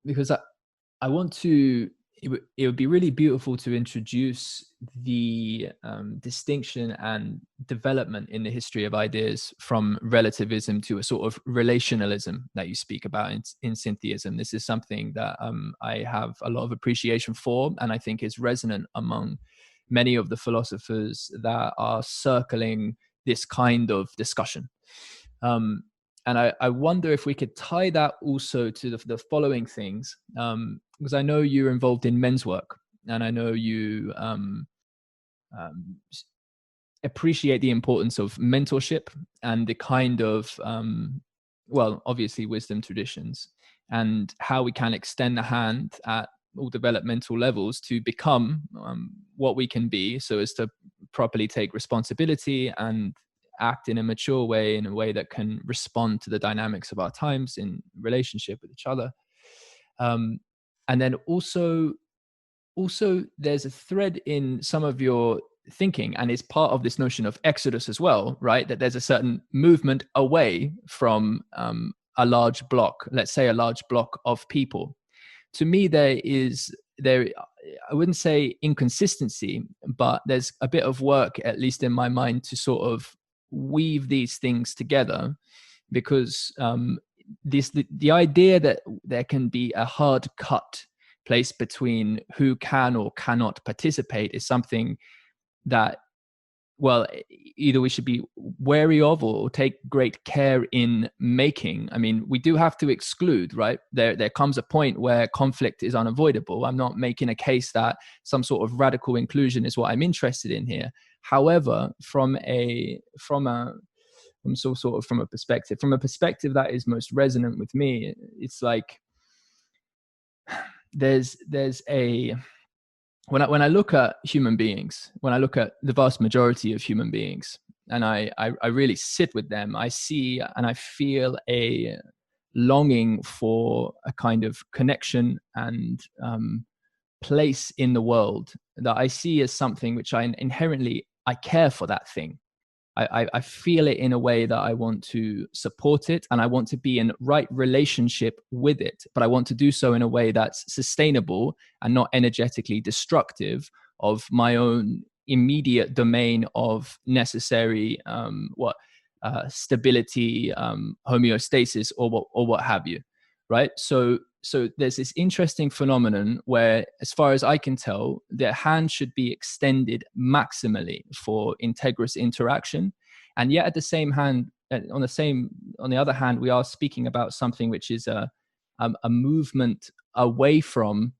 because I want to, it would be really beautiful to introduce the distinction and development in the history of ideas from relativism to a sort of relationalism that you speak about in Syntheism. This is something that I have a lot of appreciation for, and I think is resonant among many of the philosophers that are circling this kind of discussion. And I wonder if we could tie that also to the following things, because I know you're involved in men's work, and I know you appreciate the importance of mentorship and the kind of, obviously wisdom traditions, and how we can extend the hand at all developmental levels to become what we can be, so as to properly take responsibility and act in a mature way, in a way that can respond to the dynamics of our times in relationship with each other. And then also there's a thread in some of your thinking, and it's part of this notion of exodus as well, right? That there's a certain movement away from a large block, let's say a large block of people. To me, there, I wouldn't say inconsistency, but there's a bit of work, at least in my mind, to sort of weave these things together, because the idea that there can be a hard cut place between who can or cannot participate is something that, well, either we should be wary of or take great care in making. I mean, we do have to exclude, right? There comes a point where conflict is unavoidable. I'm not making a case that some sort of radical inclusion is what I'm interested in here. However, from a perspective that is most resonant with me, it's like there's a, when I look at human beings, when I look at the vast majority of human beings, and I really sit with them, I see and I feel a longing for a kind of connection and place in the world that I see as something which I care for that thing. I feel it in a way that I want to support it, and I want to be in right relationship with it, but I want to do so in a way that's sustainable and not energetically destructive of my own immediate domain of necessary stability, homeostasis, or what have you, right? So there's this interesting phenomenon where, as far as I can tell, their hand should be extended maximally for integrous interaction. And yet at the same hand, on the other hand, we are speaking about something which is a movement away from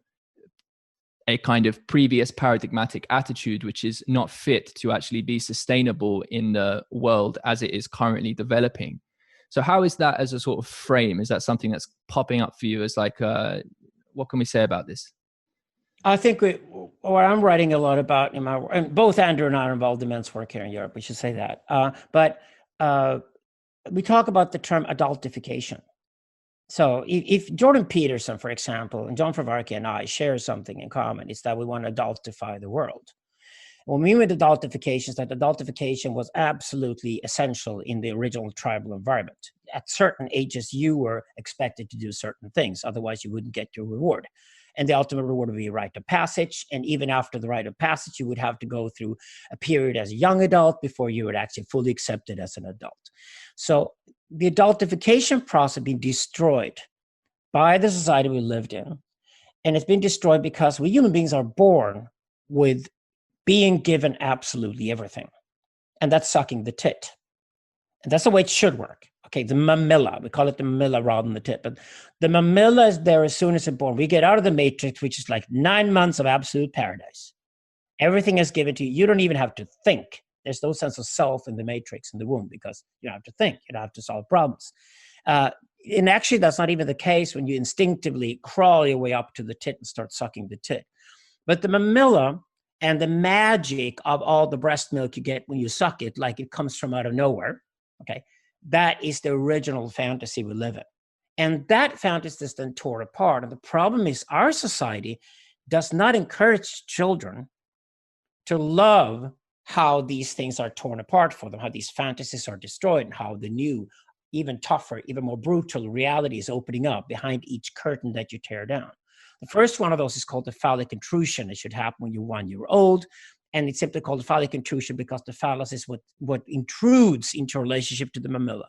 a kind of previous paradigmatic attitude, which is not fit to actually be sustainable in the world as it is currently developing. So how is that as a sort of frame? Is that something that's popping up for you as like, what can we say about this? I think what I'm writing a lot about in my work, and both Andrew and I are involved in men's work here in Europe, we should say that. But we talk about the term adultification. So if Jordan Peterson, for example, and John Fravarchi and I share something in common, it's that we want to adultify the world. What we mean with adultification is that adultification was absolutely essential in the original tribal environment. At certain ages, you were expected to do certain things. Otherwise, you wouldn't get your reward. And the ultimate reward would be a rite of passage. And even after the rite of passage, you would have to go through a period as a young adult before you were actually fully accepted as an adult. So the adultification process had been destroyed by the society we lived in. And it's been destroyed because we human beings are born with being given absolutely everything. And that's sucking the tit. And that's the way it should work. Okay, the mamilla, we call it the mamilla rather than the tit, but the mamilla is there as soon as it's born. We get out of the matrix, which is like 9 months of absolute paradise. Everything is given to you. You don't even have to think. There's no sense of self in the matrix in the womb because you don't have to think. You don't have to solve problems. And actually, that's not even the case when you instinctively crawl your way up to the tit and start sucking the tit. But the mamilla and the magic of all the breast milk you get when you suck it, like it comes from out of nowhere, okay, that is the original fantasy we live in. And that fantasy is then torn apart. And the problem is our society does not encourage children to love how these things are torn apart for them, how these fantasies are destroyed, and how the new, even tougher, even more brutal reality is opening up behind each curtain that you tear down. The first one of those is called the phallic intrusion. It should happen when you're 1 year old. And it's simply called the phallic intrusion because the phallus is what intrudes into your relationship to the mamilla.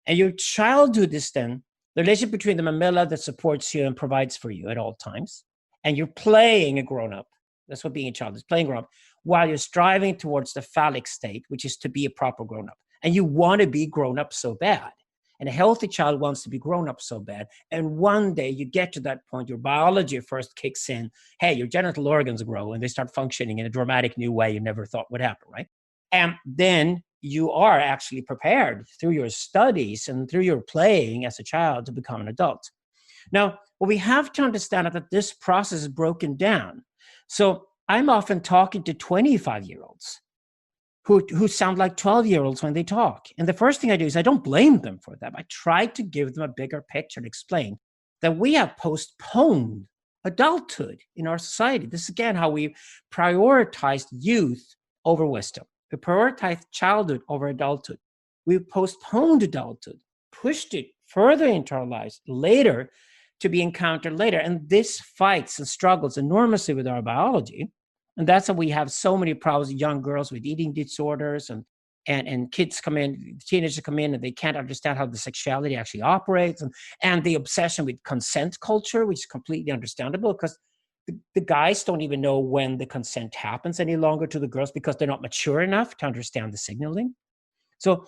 And your childhood is then the relationship between the mamilla that supports you and provides for you at all times. And you're playing a grown-up. That's what being a child is, playing grown-up, while you're striving towards the phallic state, which is to be a proper grown-up. And you want to be grown-up so bad. And a healthy child wants to be grown up so bad. And one day you get to that point, your biology first kicks in. Hey, your genital organs grow and they start functioning in a dramatic new way you never thought would happen, right? And then you are actually prepared through your studies and through your playing as a child to become an adult. Now, what we have to understand is that this process is broken down. So I'm often talking to 25-year-olds who sound like 12-year-olds when they talk. And the first thing I do is I don't blame them for that. I try to give them a bigger picture and explain that we have postponed adulthood in our society. This is again how we prioritized youth over wisdom. We prioritized childhood over adulthood. We postponed adulthood, pushed it further into our lives later to be encountered later. And this fights and struggles enormously with our biology. And that's why we have so many problems with young girls with eating disorders and kids come in, teenagers come in and they can't understand how the sexuality actually operates, and the obsession with consent culture, which is completely understandable because the guys don't even know when the consent happens any longer to the girls because they're not mature enough to understand the signaling. So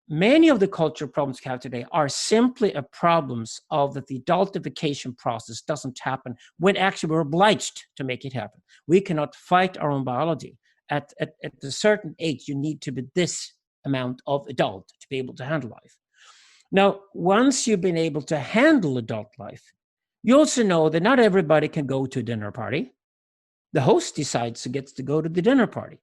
many of the cultural problems we have today are simply a problems of that the adultification process doesn't happen when actually we're obliged to make it happen. We cannot fight our own biology. At a certain age, you need to be this amount of adult to be able to handle life. Now, once you've been able to handle adult life, you also know that not everybody can go to a dinner party. The host decides who gets to go to the dinner party.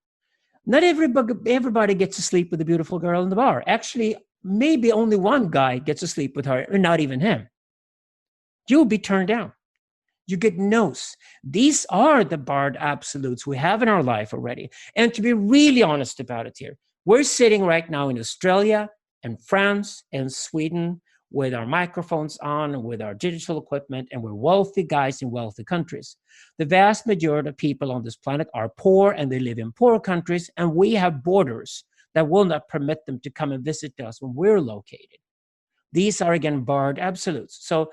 Not everybody gets to sleep with a beautiful girl in the bar. Actually, maybe only one guy gets to sleep with her, or not even him. You'll be turned down. You get no's. These are the barred absolutes we have in our life already. And to be really honest about it here, we're sitting right now in Australia and France and Sweden with our microphones on, with our digital equipment, and we're wealthy guys in wealthy countries. The vast majority of people on this planet are poor and they live in poor countries, and we have borders that will not permit them to come and visit us when we're located. These are, again, barred absolutes. So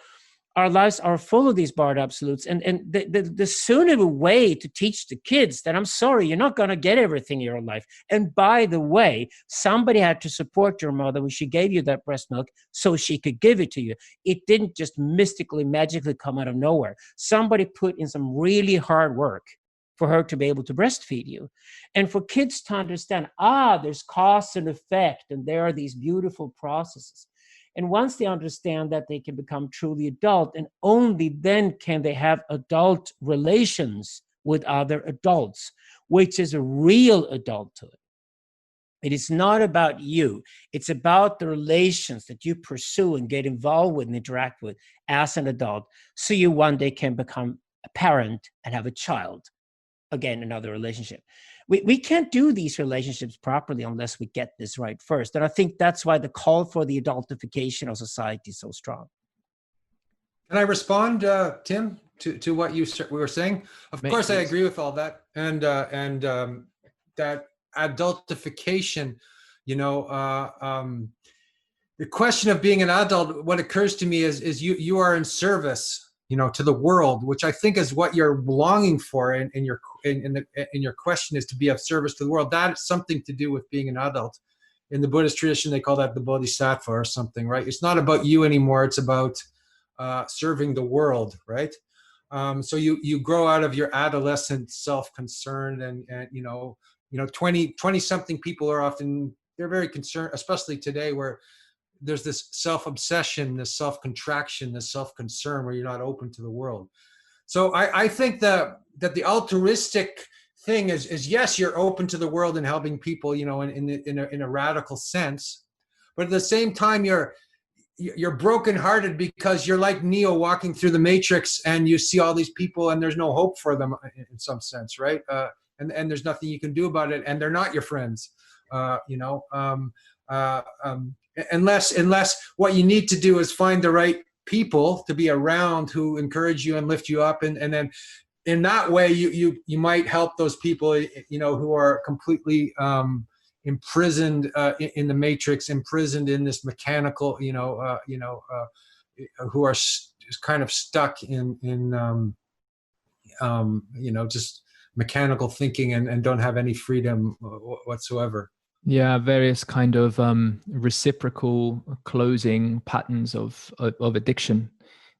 our lives are full of these barred absolutes. And the sooner way to teach the kids that, I'm sorry, you're not going to get everything in your life. And by the way, somebody had to support your mother when she gave you that breast milk so she could give it to you. It didn't just mystically, magically come out of nowhere. Somebody put in some really hard work for her to be able to breastfeed you. And for kids to understand, there's cause and effect, and there are these beautiful processes. And once they understand that, they can become truly adult, and only then can they have adult relations with other adults, which is a real adulthood. It is not about you. It's about the relations that you pursue and get involved with and interact with as an adult, so you one day can become a parent and have a child. Again, another relationship. We can't do these relationships properly unless we get this right first. And I think that's why the call for the adultification of society is so strong. Can I respond, Tim, to what we were saying? Of course, I agree with all that. And that adultification, the question of being an adult, what occurs to me is you are in service, to the world, which I think is what you're longing for in your question, is to be of service to the world. That is something to do with being an adult. In the Buddhist tradition, they call that the bodhisattva or something, right? It's not about you anymore. It's about serving the world, right? So you grow out of your adolescent self-concern, and 20 something people are often, they're very concerned, especially today, where there's this self-obsession, this self-contraction, this self-concern, where you're not open to the world. So I think that the altruistic thing is yes, you're open to the world and helping people, in a radical sense, but at the same time you're brokenhearted because you're like Neo walking through the Matrix, and you see all these people and there's no hope for them in some sense, right? And there's nothing you can do about it, and they're not your friends, unless what you need to do is find the right people to be around who encourage you and lift you up, and then in that way you might help those people who are completely imprisoned in the Matrix, imprisoned in this mechanical, who are kind of stuck in just mechanical thinking and don't have any freedom whatsoever. Yeah, various kind of reciprocal closing patterns of addiction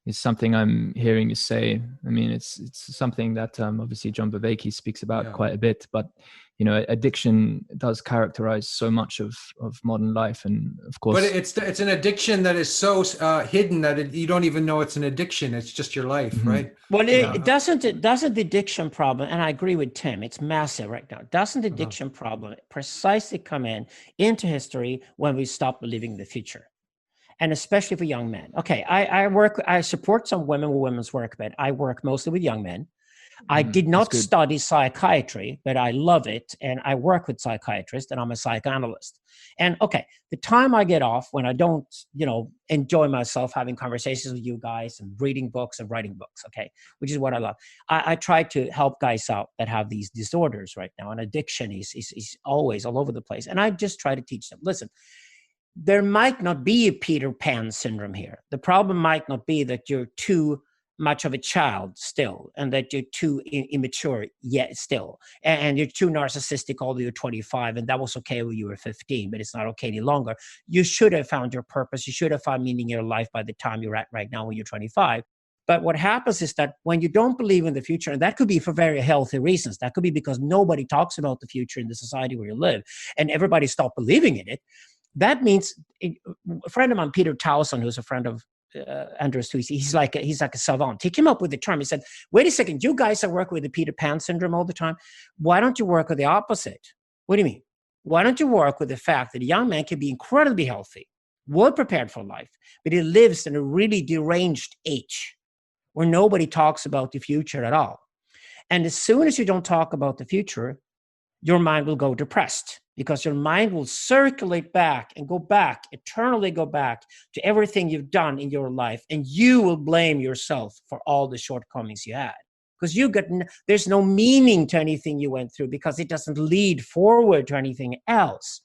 is something I'm hearing you say. I mean, it's something that obviously John Beveke speaks about quite a bit, but you know, addiction does characterize so much of modern life, and of course, but it's an addiction that is so hidden that you don't even know it's an addiction. It's just your life, right? Well, it doesn't the addiction problem, and I agree with Tim, it's massive right now. Doesn't the addiction problem precisely come into history when we stop believing in the future? And especially for young men. Okay, I support some women with women's work, but I work mostly with young men. I did not study psychiatry, but I love it. And I work with psychiatrists, and I'm a psychoanalyst. And okay, the time I get off when I don't, enjoy myself having conversations with you guys and reading books and writing books, okay, which is what I love. I try to help guys out that have these disorders right now. And addiction is always all over the place. And I just try to teach them, listen, there might not be a Peter Pan syndrome here. The problem might not be that you're too much of a child still, and that you're too immature yet still, and you're too narcissistic although you're 25, and that was okay when you were 15, but it's not okay any longer. You should have found your purpose. You should have found meaning in your life by the time you're at right now when you're 25. But what happens is that when you don't believe in the future, and that could be for very healthy reasons, that could be because nobody talks about the future in the society where you live, and everybody stopped believing in it. That means a friend of mine, Peter Towson, who's a friend of Andrews, he's like a savant. He came up with the term. He said, wait a second, you guys are working with the Peter Pan syndrome all the time. Why don't you work with the opposite? What do you mean? Why don't you work with the fact that a young man can be incredibly healthy, well prepared for life, but he lives in a really deranged age where nobody talks about the future at all. And as soon as you don't talk about the future, your mind will go depressed, because your mind will circulate back and eternally go back to everything you've done in your life. And you will blame yourself for all the shortcomings you had, because there's no meaning to anything you went through, because it doesn't lead forward to anything else.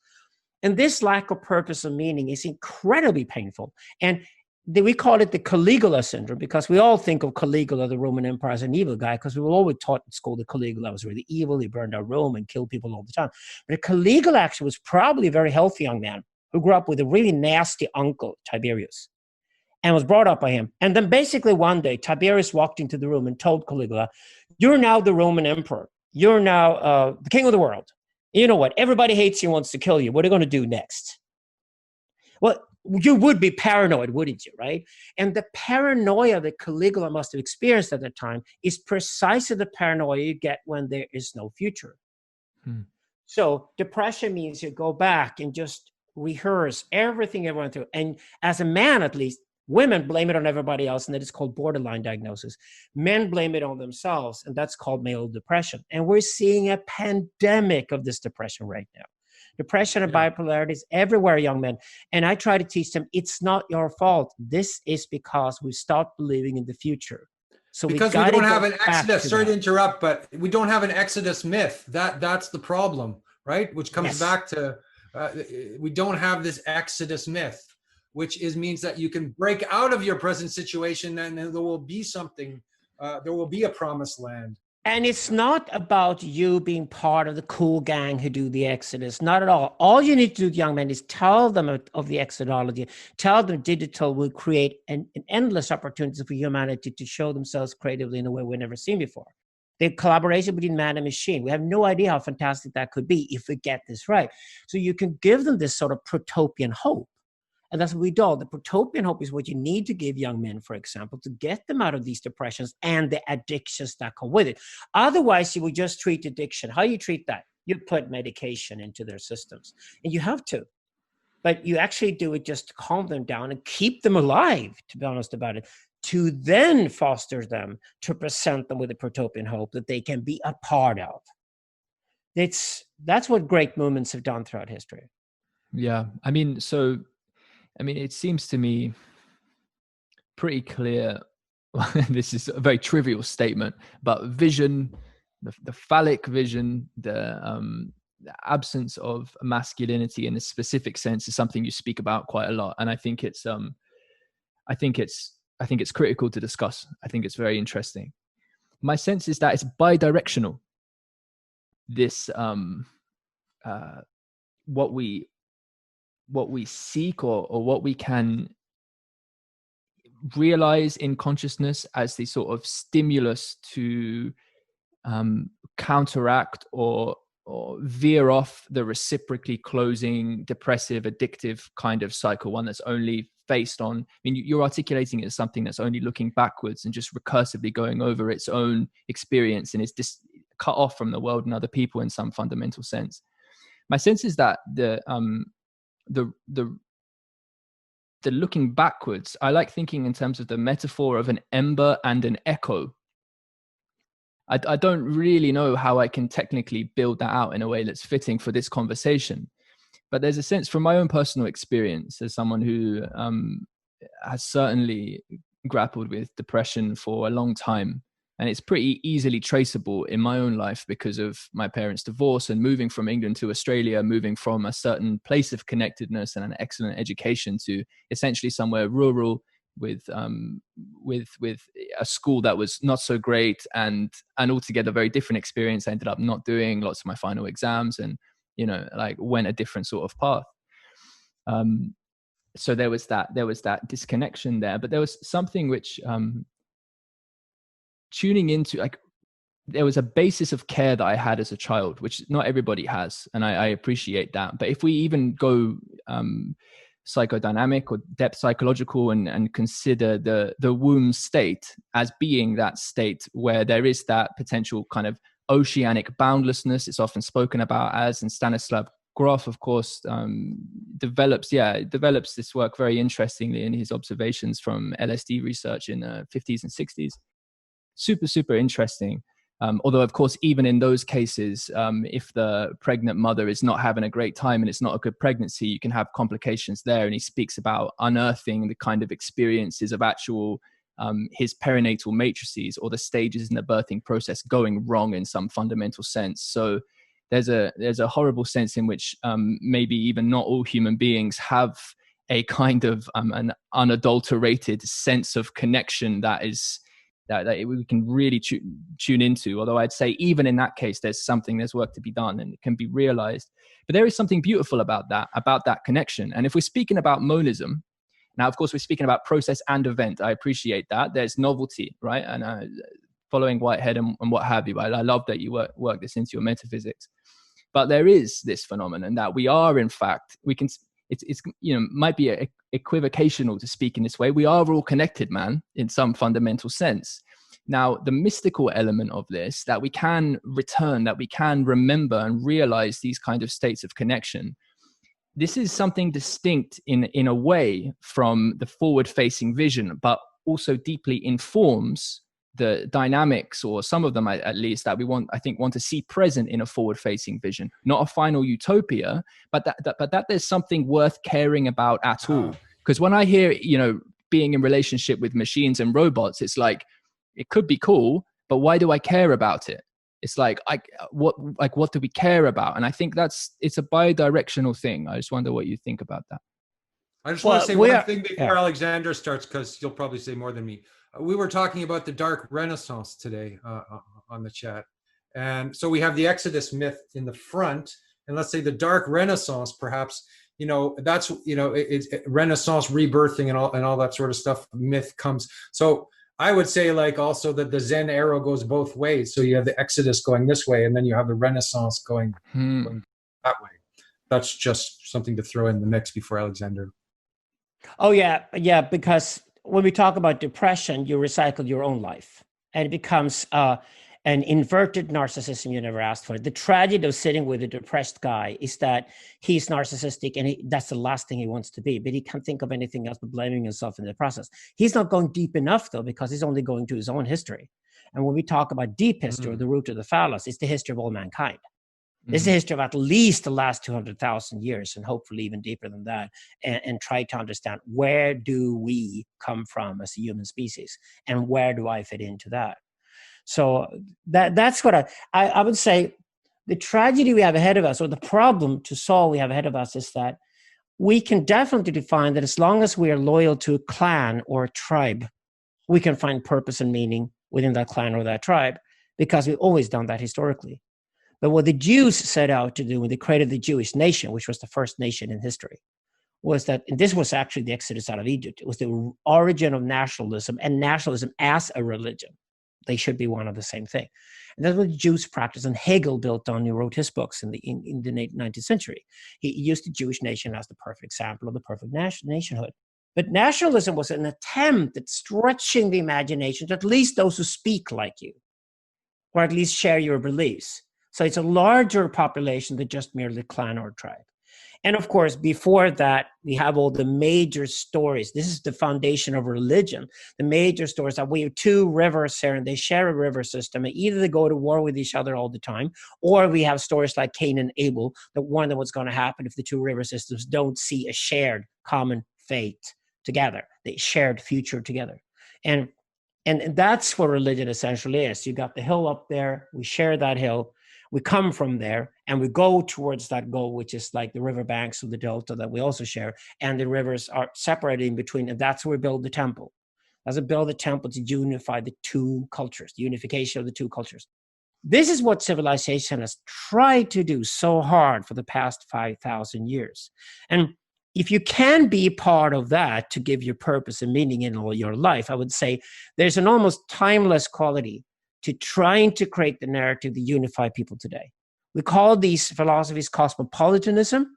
And this lack of purpose and meaning is incredibly painful. And we call it the Caligula syndrome, because we all think of Caligula, the Roman Empire, as an evil guy, because we were always taught in school that Caligula was really evil. He burned out Rome and killed people all the time. But Caligula actually was probably a very healthy young man who grew up with a really nasty uncle, Tiberius, and was brought up by him. And then basically one day, Tiberius walked into the room and told Caligula, you're now the Roman emperor. You're now the king of the world. You know what? Everybody hates you and wants to kill you. What are you going to do next? Well, you would be paranoid, wouldn't you, right? And the paranoia that Caligula must have experienced at that time is precisely the paranoia you get when there is no future. So depression means you go back and just rehearse everything you went through. And as a man, at least, women blame it on everybody else, and that is called borderline diagnosis. Men blame it on themselves, and that's called male depression. And we're seeing a pandemic of this depression right now. Depression and bipolarity is everywhere, young men. And I try to teach them, it's not your fault. This is because we stopped believing in the future. So because we don't have an exodus, sorry to interrupt, but we don't have an exodus myth. That's the problem, right? Which comes back to, we don't have this exodus myth, which means that you can break out of your present situation, and there will be something, there will be a promised land. And it's not about you being part of the cool gang who do the exodus. Not at all. All you need to do, young men, is tell them of the exodology. Tell them digital will create an endless opportunity for humanity to show themselves creatively in a way we've never seen before. The collaboration between man and machine. We have no idea how fantastic that could be if we get this right. So you can give them this sort of protopian hope. And that's what we do. The protopian hope is what you need to give young men, for example, to get them out of these depressions and the addictions that come with it. Otherwise, you would just treat addiction. How do you treat that? You put medication into their systems, and you have to. But you actually do it just to calm them down and keep them alive, to be honest about it, to then foster them, to present them with a protopian hope that they can be a part of. That's what great movements have done throughout history. Yeah. I mean, it seems to me pretty clear. This is a very trivial statement, but vision, the phallic vision, the absence of masculinity in a specific sense is something you speak about quite a lot. And I think it's critical to discuss. I think it's very interesting. My sense is that it's bidirectional. This, what we seek or what we can realize in consciousness as the sort of stimulus to counteract or veer off the reciprocally closing, depressive, addictive kind of cycle, one that's only based on, I mean, you're articulating it as something that's only looking backwards and just recursively going over its own experience, and it's just cut off from the world and other people in some fundamental sense. My sense is that the looking backwards, I like thinking in terms of the metaphor of an ember and an echo. I don't really know how I can technically build that out in a way that's fitting for this conversation. But there's a sense from my own personal experience as someone who has certainly grappled with depression for a long time. And it's pretty easily traceable in my own life because of my parents' divorce and moving from England to Australia, moving from a certain place of connectedness and an excellent education to essentially somewhere rural with a school that was not so great and altogether very different experience. I ended up not doing lots of my final exams and, you know, like went a different sort of path. So there was that disconnection there, but there was something which tuning into, like, there was a basis of care that I had as a child, which not everybody has. And I appreciate that. But if we even go psychodynamic or depth psychological and consider the womb state as being that state where there is that potential kind of oceanic boundlessness, it's often spoken about as, and Stanislav Grof, of course, develops this work very interestingly in his observations from LSD research in the 50s and 60s. Super interesting. Although, of course, even in those cases, if the pregnant mother is not having a great time and it's not a good pregnancy, you can have complications there. And he speaks about unearthing the kind of experiences of actual his perinatal matrices or the stages in the birthing process going wrong in some fundamental sense. So there's a horrible sense in which maybe even not all human beings have a kind of an unadulterated sense of connection that we can really tune into. Although I'd say even in that case, there's work to be done and it can be realized. But there is something beautiful about that connection. And if we're speaking about monism, now, of course, we're speaking about process and event. I appreciate that. There's novelty, right? And following Whitehead and what have you. I love that you work this into your metaphysics. But there is this phenomenon that we are, in fact, it's might be equivocational to speak in this way. We are all connected, man, in some fundamental sense. Now, the mystical element of this, that we can return, that we can remember and realize these kind of states of connection, this is something distinct in a way from the forward-facing vision, but also deeply informs the dynamics, or some of them at least, that we want to see present in a forward-facing vision. Not a final utopia, but that there's something worth caring about at all. Because when I hear, being in relationship with machines and robots, it's like, it could be cool, but why do I care about it? It's like, what do we care about? And I think it's a bi-directional thing. I just wonder what you think about that. I just want to say one thing before Alexander starts, because you'll probably say more than me. We were talking about the Dark Renaissance today on the chat. And so we have the Exodus myth in the front. And let's say the Dark Renaissance, perhaps, that's, it's Renaissance rebirthing and all that sort of stuff, myth comes. So I would say, like, also that the Zen arrow goes both ways. So you have the Exodus going this way, and then you have the Renaissance going that way. That's just something to throw in the mix before Alexander. Oh, yeah, because when we talk about depression, you recycle your own life, and it becomes an inverted narcissism you never asked for. The tragedy of sitting with a depressed guy is that he's narcissistic, and that's the last thing he wants to be, but he can't think of anything else but blaming himself in the process. He's not going deep enough, though, because he's only going to his own history. And when we talk about deep history, or the root of the phallus, it's the history of all mankind. This is a history of at least the last 200,000 years, and hopefully even deeper than that, and try to understand, where do we come from as a human species, and where do I fit into that? So that's what I would say. The tragedy we have ahead of us, or the problem to solve we have ahead of us, is that we can definitely define that as long as we are loyal to a clan or a tribe, we can find purpose and meaning within that clan or that tribe, because we've always done that historically. But what the Jews set out to do when they created the Jewish nation, which was the first nation in history, was that, and this was actually the exodus out of Egypt, it was the origin of nationalism, and nationalism as a religion. They should be one of the same thing. And that's what the Jews practiced, and Hegel built on, he wrote his books in the 19th century. He used the Jewish nation as the perfect example of the perfect nationhood. But nationalism was an attempt at stretching the imagination to at least those who speak like you, or at least share your beliefs. So it's a larger population than just merely clan or tribe. And of course, before that, we have all the major stories. This is the foundation of religion. The major stories that we have two rivers here and they share a river system. And either they go to war with each other all the time, or we have stories like Cain and Abel that wonder what's going to happen if the two river systems don't see a shared common fate together, the shared future together. And that's what religion essentially is. You got the hill up there, we share that hill, we come from there, and we go towards that goal, which is like the riverbanks of the delta that we also share, and the rivers are separated in between, and that's where we build the temple. As we build the temple to unify the two cultures, the unification of the two cultures. This is what civilization has tried to do so hard for the past 5,000 years. And if you can be part of that to give you purpose and meaning in all your life, I would say there's an almost timeless quality to trying to create the narrative that unify people today. We call these philosophies cosmopolitanism.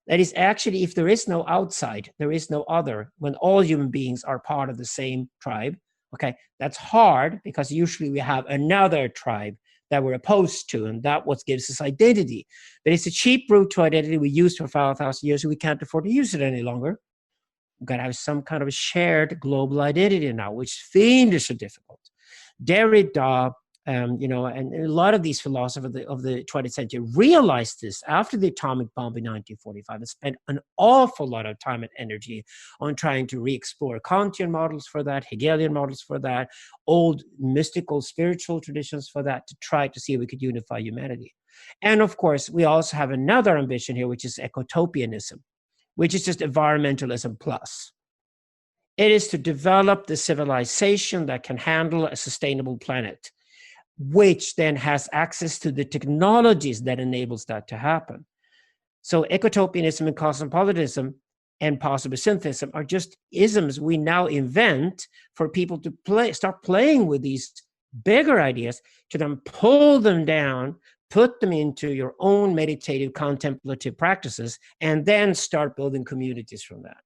That is actually, if there is no outside, there is no other, when all human beings are part of the same tribe. Okay, that's hard because usually we have another tribe that we're opposed to, and that's what gives us identity. But it's a cheap route to identity we used for 5,000 years, and we can't afford to use it any longer. We've got to have some kind of a shared global identity now, which is fiendishly difficult. Derrida, and a lot of these philosophers of the 20th century realized this after the atomic bomb in 1945 and spent an awful lot of time and energy on trying to re-explore Kantian models for that, Hegelian models for that, old mystical spiritual traditions for that, to try to see if we could unify humanity. And of course, we also have another ambition here, which is ecotopianism, which is just environmentalism plus. It is to develop the civilization that can handle a sustainable planet, which then has access to the technologies that enables that to happen. So ecotopianism and cosmopolitanism and possibly syntheism are just isms we now invent for people to start playing with these bigger ideas, to then pull them down, put them into your own meditative contemplative practices, and then start building communities from that.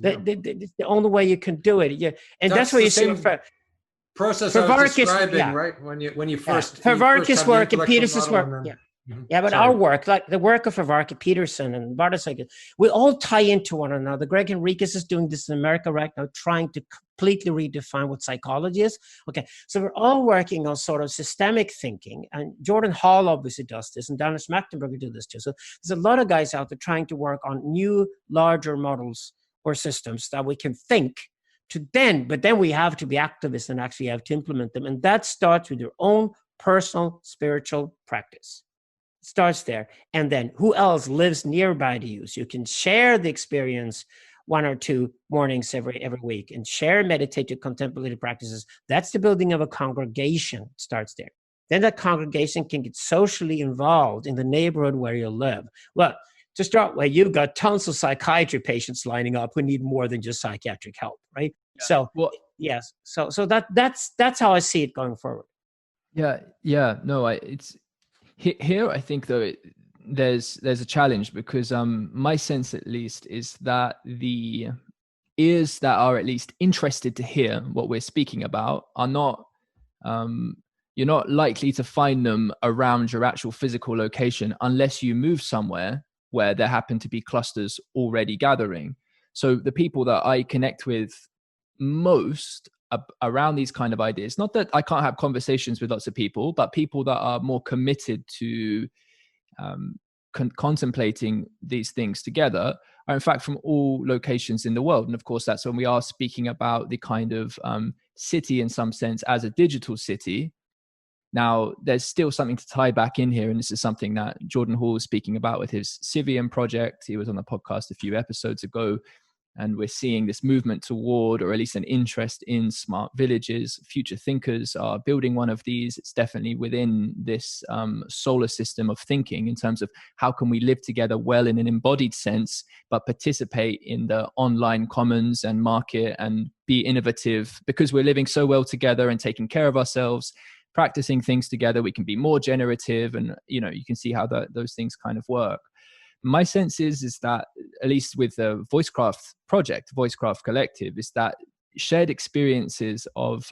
Yeah. It's the only way you can do it. Yeah, and that's what you see. Process I was describing, right? When you first Fervarkis' work and Peterson's work, but our work, like the work of Fervarkis, Peterson, and Bartosz, we all tie into one another. Greg Enriquez is doing this in America right now, trying to completely redefine what psychology is. Okay, so we're all working on sort of systemic thinking, and Jordan Hall obviously does this, and Dennis Machtenberger do this too. So there's a lot of guys out there trying to work on new, larger models or systems that we can think to but then we have to be activists and actually have to implement them. And that starts with your own personal spiritual practice. It starts there. And then who else lives nearby to you? So you can share the experience 1 or 2 mornings every week and share meditative contemplative practices. That's the building of a congregation. It starts there. Then that congregation can get socially involved in the neighborhood where you live. Well, to start with, you've got tons of psychiatry patients lining up who need more than just psychiatric help, right? Yeah. So, yes. So that's how I see it going forward. Yeah. No, it's here. I think though there's a challenge because my sense at least is that the ears that are at least interested to hear what we're speaking about are not. You're not likely to find them around your actual physical location unless you move somewhere where there happen to be clusters already gathering. So the people that I connect with most around these kind of ideas, not that I can't have conversations with lots of people, but people that are more committed to contemplating these things together are in fact from all locations in the world. And of course, that's when we are speaking about the kind of city in some sense as a digital city. Now, there's still something to tie back in here, and this is something that Jordan Hall was speaking about with his Civium project. He was on the podcast a few episodes ago, And we're seeing this movement toward, or at least an interest in, smart villages. Future thinkers are building one of these. It's definitely within this solar system of thinking in terms of how can we live together well in an embodied sense, but participate in the online commons and market and be innovative, because we're living so well together and taking care of ourselves, practicing things together. We can be more generative, and you can see how those things kind of work. My sense is that, at least with the Voicecraft project, Voicecraft Collective, is that shared experiences of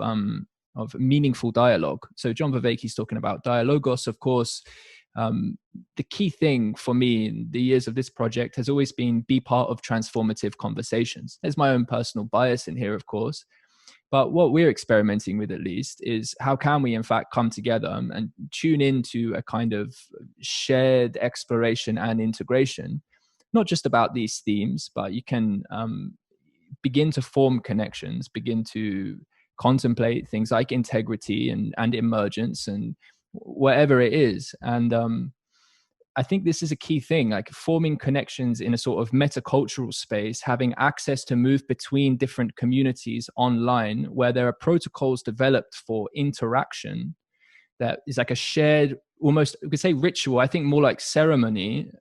meaningful dialogue. So John Vervaeke's talking about dialogos, of course. The key thing for me in the years of this project has always been be part of transformative conversations. There's my own personal bias in here, of course. But what we're experimenting with, at least, is how can we in fact come together and tune into a kind of shared exploration and integration, not just about these themes, but you can begin to form connections, begin to contemplate things like integrity and emergence and whatever it is. And I think this is a key thing, like forming connections in a sort of metacultural space, having access to move between different communities online, where there are protocols developed for interaction that is like a shared, almost, we could say ritual, I think more like ceremony,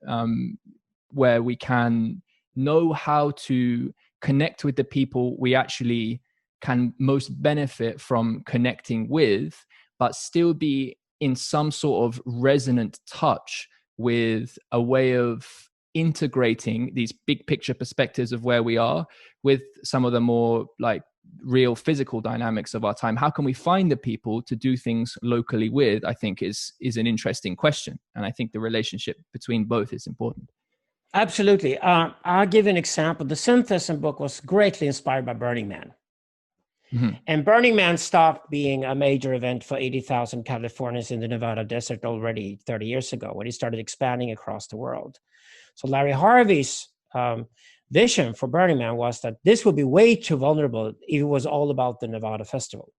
where we can know how to connect with the people we actually can most benefit from connecting with, but still be in some sort of resonant touch with a way of integrating these big picture perspectives of where we are with some of the more like real physical dynamics of our time. How can we find the people to do things locally with, I think is an interesting question. And I think the relationship between both is important. Absolutely. I'll give you an example. The Syntheist book was greatly inspired by Burning Man. Mm-hmm. And Burning Man stopped being a major event for 80,000 Californians in the Nevada desert already 30 years ago, when he started expanding across the world. So Larry Harvey's vision for Burning Man was that this would be way too vulnerable if it was all about the Nevada festival.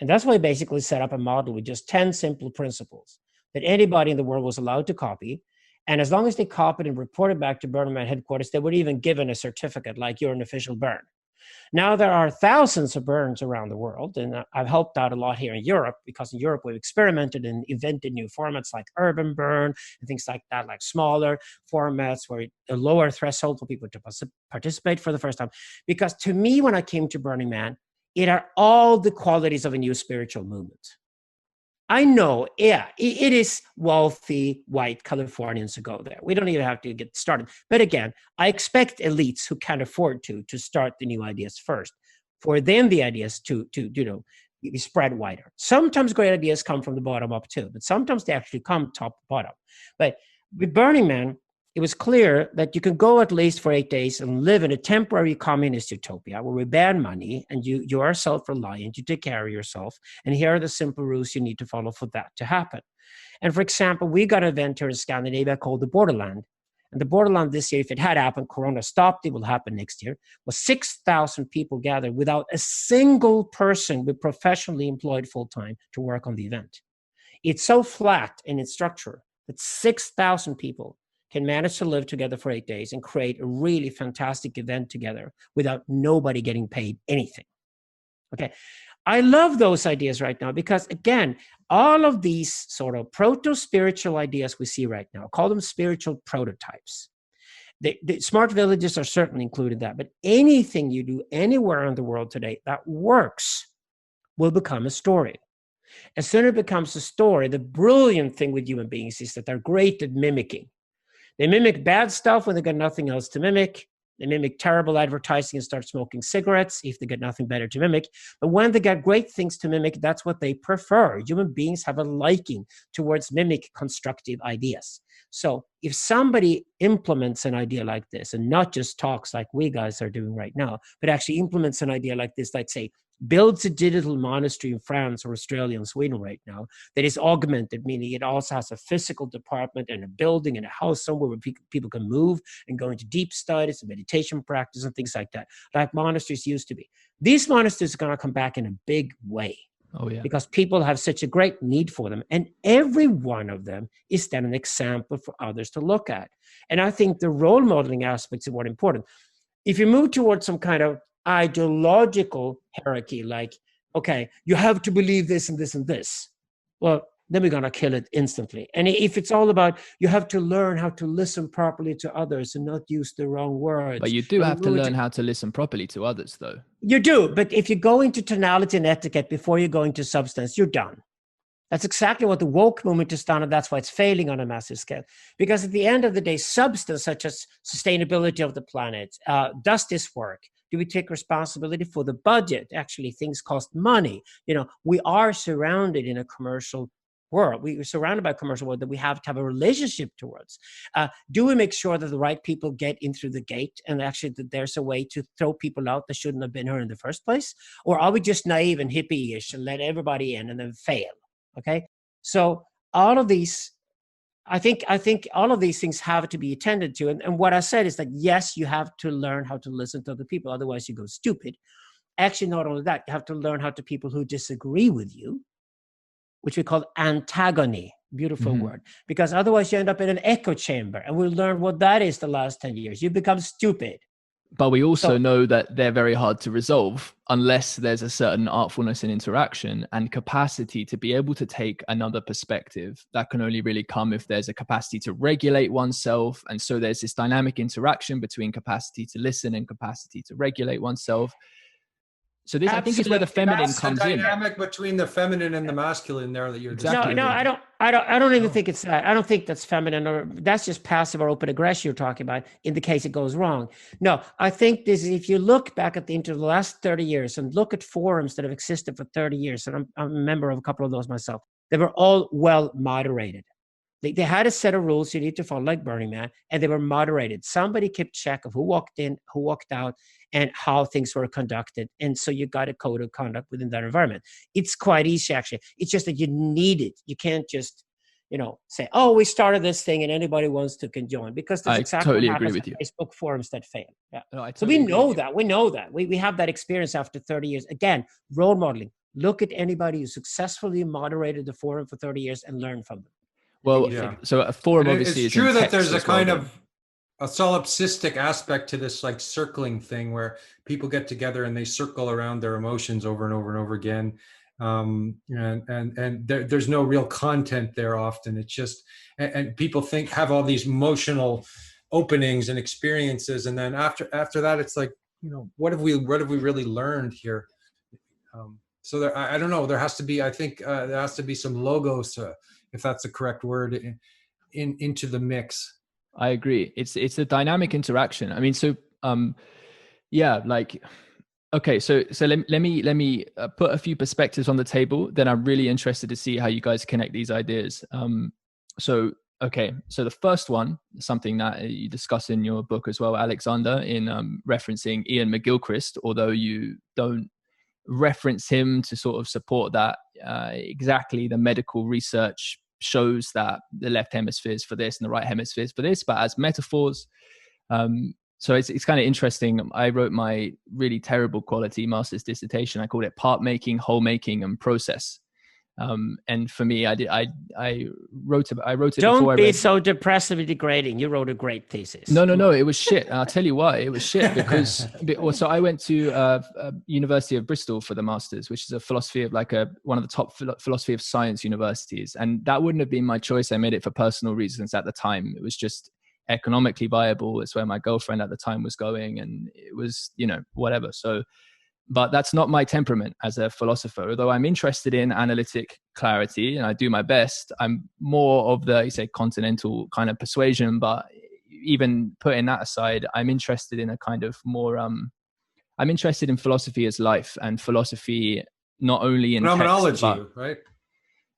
And that's why he basically set up a model with just 10 simple principles that anybody in the world was allowed to copy. And as long as they copied and reported back to Burning Man headquarters, they were even given a certificate like you're an official burn. Now there are thousands of burns around the world, and I've helped out a lot here in Europe, because in Europe we've experimented and invented new formats like urban burn and things like that, like smaller formats where a lower threshold for people to participate for the first time. Because to me, when I came to Burning Man, it are all the qualities of a new spiritual movement. I know, yeah, it is wealthy white Californians who go there. We don't even have to get started. But again, I expect elites who can afford to start the new ideas first, for then the ideas to be spread wider. Sometimes great ideas come from the bottom up too, but sometimes they actually come top to bottom. But with Burning Man, it was clear that you can go at least for 8 days and live in a temporary communist utopia where we ban money and you are self-reliant, you take care of yourself, and here are the simple rules you need to follow for that to happen. And for example, we got an event here in Scandinavia called the Borderland. And the Borderland this year, if it had happened, Corona stopped, it will happen next year, was 6,000 people gathered without a single person with professionally employed full-time to work on the event. It's so flat in its structure that 6,000 people can manage to live together for 8 days and create a really fantastic event together without nobody getting paid anything. Okay. I love those ideas right now because, again, all of these sort of proto-spiritual ideas we see right now, call them spiritual prototypes. The smart villages are certainly included in that, but anything you do anywhere in the world today that works will become a story. As soon as it becomes a story, the brilliant thing with human beings is that they're great at mimicking. They mimic bad stuff when they got nothing else to mimic. They mimic terrible advertising and start smoking cigarettes if they get nothing better to mimic. But when they got great things to mimic, that's what they prefer. Human beings have a liking towards mimic constructive ideas. So if somebody implements an idea like this and not just talks like we guys are doing right now, but actually implements an idea like this, like say, builds a digital monastery in France or Australia and Sweden right now that is augmented, meaning it also has a physical department and a building and a house somewhere where people can move and go into deep studies and meditation practice and things like that, like monasteries used to be. These monasteries are going to come back in a big way. Oh, yeah. Because people have such a great need for them. And every one of them is then an example for others to look at. And I think the role modeling aspects are what important. If you move towards some kind of ideological hierarchy, like, okay, you have to believe this and this and this, well, then we're going to kill it instantly. And if it's all about, you have to learn how to listen properly to others and not use the wrong words. But you do have to learn how to listen properly to others, though. You do. But if you go into tonality and etiquette before you go into substance, you're done. That's exactly what the woke movement has done, and that's why it's failing on a massive scale. Because at the end of the day, substance such as sustainability of the planet, does this work? Do we take responsibility for the budget? Actually, things cost money. We are surrounded in a commercial world. We're surrounded by a commercial world that we have to have a relationship towards. Do we make sure that the right people get in through the gate, and actually that there's a way to throw people out that shouldn't have been here in the first place? Or are we just naive and hippie-ish and let everybody in and then fail? Okay, so all of these, I think all of these things have to be attended to. And what I said is that, yes, you have to learn how to listen to other people. Otherwise, you go stupid. Actually, not only that, you have to learn how to people who disagree with you, which we call antagony. Beautiful word. Because otherwise, you end up in an echo chamber. And we'll learn what that is the last 10 years. You become stupid. But we also know that they're very hard to resolve unless there's a certain artfulness in interaction and capacity to be able to take another perspective. That can only really come if there's a capacity to regulate oneself. And so there's this dynamic interaction between capacity to listen and capacity to regulate oneself. So this, I think, is where the feminine comes in. Dynamic between the feminine and the masculine there that you're exactly. No, I don't even think it's that. I don't think that's feminine, or that's just passive or open aggression you're talking about in the case it goes wrong. No, I think this is, if you look back at the last 30 years and look at forums that have existed for 30 years, and I'm a member of a couple of those myself, they were all well moderated. They had a set of rules you need to follow, like Burning Man, and they were moderated. Somebody kept check of who walked in, who walked out, and how things were conducted. And so you got a code of conduct within that environment. It's quite easy, actually. It's just that you need it. You can't just, say, oh, we started this thing and anybody wants to can join, because that's exactly totally what agree happens with you. Facebook forums that fail. Yeah. No, I So totally we agree know with you. that. We know that. We have that experience after 30 years. Again, role modeling. Look at anybody who successfully moderated the forum for 30 years and learn from them. Well, so a forum obviously it's is true that there's a kind well, of a solipsistic aspect to this, like circling thing, where people get together and they circle around their emotions over and over and over again, and there's no real content there often. It's just, and people have all these emotional openings and experiences, and then after that, it's like, what have we really learned here? So there, I don't know. There has to be, I think, there has to be some logos, if that's the correct word, into the mix. I agree. It's a dynamic interaction. I mean, so yeah, like, okay, so let me put a few perspectives on the table. Then I'm really interested to see how you guys connect these ideas. So the first one, something that you discuss in your book as well, Alexander, in referencing Ian McGilchrist, although you don't reference him to sort of support that exactly. The medical research shows that the left hemisphere is for this and the right hemisphere is for this, but as metaphors. So it's kind of interesting. I wrote my really terrible quality master's dissertation. I called it part making, whole making, and process. And for me, I wrote it. Don't be so depressively degrading. You wrote a great thesis. No, it was shit. And I'll tell you why. It was shit because so I went to University of Bristol for the masters, which is a philosophy of one of the top philosophy of science universities, and that wouldn't have been my choice. I made it for personal reasons at the time. It was just economically viable. It's where my girlfriend at the time was going, and it was whatever. So. But that's not my temperament as a philosopher. Although I'm interested in analytic clarity and I do my best, I'm more of the, continental kind of persuasion. But even putting that aside, I'm interested in a kind of more, I'm interested in philosophy as life, and philosophy not only in phenomenology, text, but right?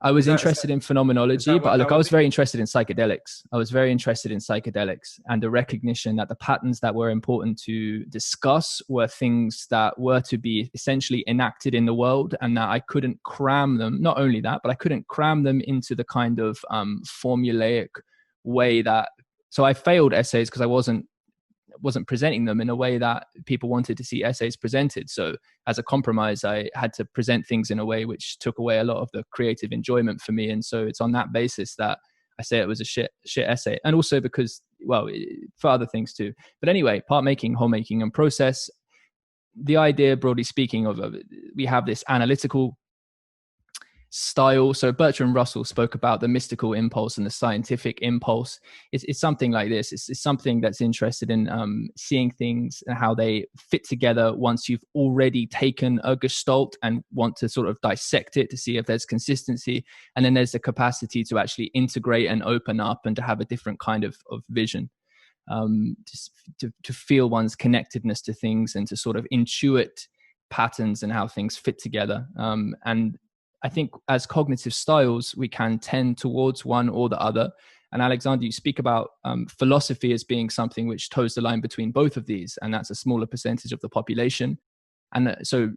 I was interested in phenomenology, but look, I was very interested in psychedelics. And the recognition that the patterns that were important to discuss were things that were to be essentially enacted in the world, and that I couldn't cram them. Not only that, but I couldn't cram them into the kind of formulaic way that. So I failed essays because I wasn't presenting them in a way that people wanted to see essays presented. So as a compromise, I had to present things in a way which took away a lot of the creative enjoyment for me. And so it's on that basis that I say it was a shit essay. And also because well, for other things too. But anyway, part making, whole making, and process. The idea, broadly speaking, of we have this analytical style. So Bertrand Russell spoke about the mystical impulse and the scientific impulse. It's something like this. It's something that's interested in seeing things and how they fit together once you've already taken a gestalt and want to sort of dissect it to see if there's consistency. And then there's the capacity to actually integrate and open up and to have a different kind of vision. To feel one's connectedness to things and to sort of intuit patterns and how things fit together. And I think as cognitive styles, we can tend towards one or the other. And Alexander, you speak about philosophy as being something which toes the line between both of these, and that's a smaller percentage of the population. And so,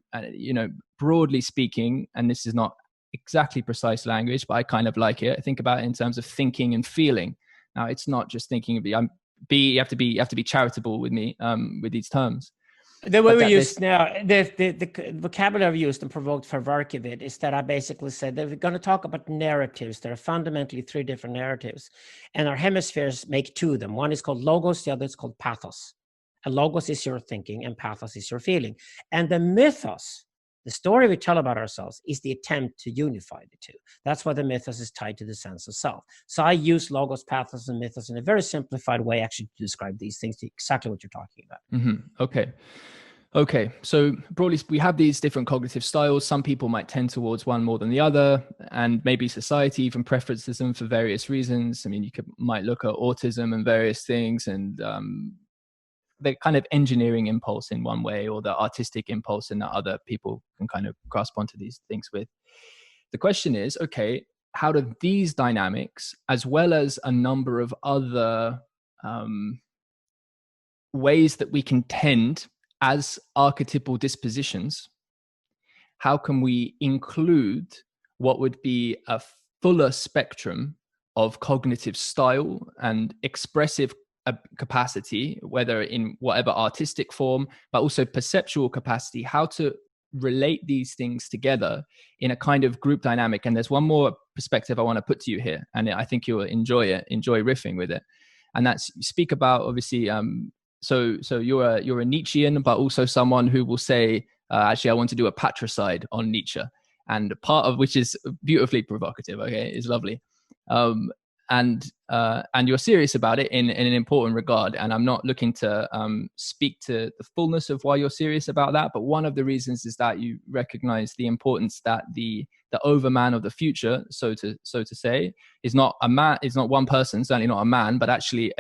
broadly speaking, and this is not exactly precise language, but I kind of like it. I think about it in terms of thinking and feeling. Now, it's not just thinking of you have to be charitable with me with these terms. The way we use now, the vocabulary used and provoked for Varkivit is that I basically said that we're going to talk about narratives. There are fundamentally three different narratives, and our hemispheres make two of them. One is called logos, the other is called pathos. And logos is your thinking, and pathos is your feeling. And the mythos, the story we tell about ourselves, is the attempt to unify the two. That's why the mythos is tied to the sense of self. So I use logos, pathos, and mythos in a very simplified way, actually, to describe these things, exactly what you're talking about. Mm-hmm. Okay. So broadly, we have these different cognitive styles. Some people might tend towards one more than the other, and maybe society even preferences them for various reasons. I mean, you might look at autism and various things, and the kind of engineering impulse in one way, or the artistic impulse in the other. People can kind of grasp onto these things with. The question is, okay, how do these dynamics, as well as a number of other ways that we can tend as archetypal dispositions, how can we include what would be a fuller spectrum of cognitive style and expressive capacity, whether in whatever artistic form, but also perceptual capacity, how to relate these things together in a kind of group dynamic? And there's one more perspective I want to put to you here, and I think you'll enjoy riffing with it. And that's, you speak about, obviously, so you're a Nietzschean, but also someone who will say, actually, I want to do a patricide on Nietzsche, and part of which is beautifully provocative. Okay, is lovely, and you're serious about it in an important regard. And I'm not looking to speak to the fullness of why you're serious about that, but one of the reasons is that you recognize the importance that the overman of the future, so to say, is not a man, is not one person, certainly not a man, but actually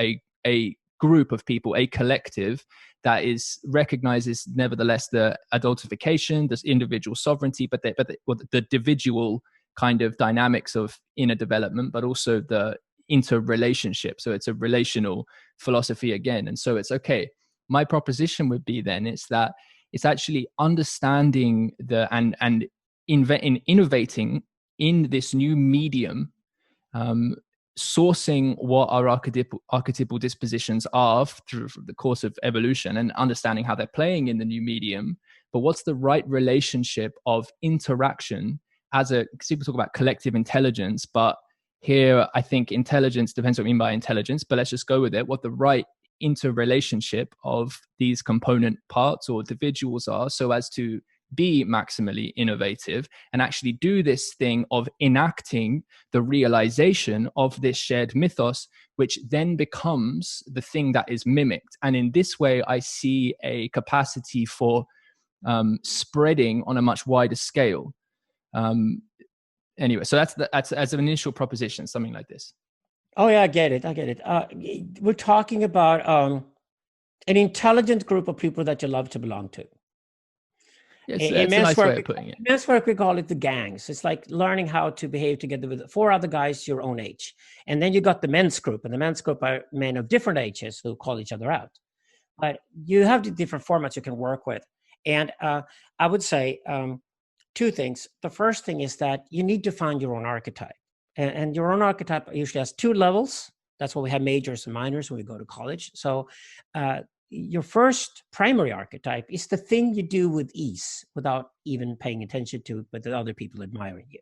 a group of people, a collective that recognizes nevertheless the adultification, this individual sovereignty, but the individual kind of dynamics of inner development, but also the interrelationship. So it's a relational philosophy again. And so it's okay. My proposition would be then it's that it's actually understanding and innovating in this new medium, sourcing what our archetypal dispositions are through the course of evolution, and understanding how they're playing in the new medium. But what's the right relationship of interaction people talk about collective intelligence, but here I think intelligence depends what I mean by intelligence, but let's just go with it. What the right interrelationship of these component parts or individuals are, so as to be maximally innovative and actually do this thing of enacting the realization of this shared mythos, which then becomes the thing that is mimicked. And in this way, I see a capacity for spreading on a much wider scale. Anyway, so that's as an initial proposition, something like this. Oh yeah, I get it. We're talking about an intelligent group of people that you love to belong to. It's a nice way of putting it. In men's work, we call it the gangs. It's like learning how to behave together with 4 other guys your own age. And then you got the men's group, and the men's group are men of different ages who call each other out. But you have the different formats you can work with. And I would say 2 things. The first thing is that you need to find your own archetype. And your own archetype usually has 2 levels. That's why we have majors and minors when we go to college. So your first primary archetype is the thing you do with ease without even paying attention to it, but the other people admiring you.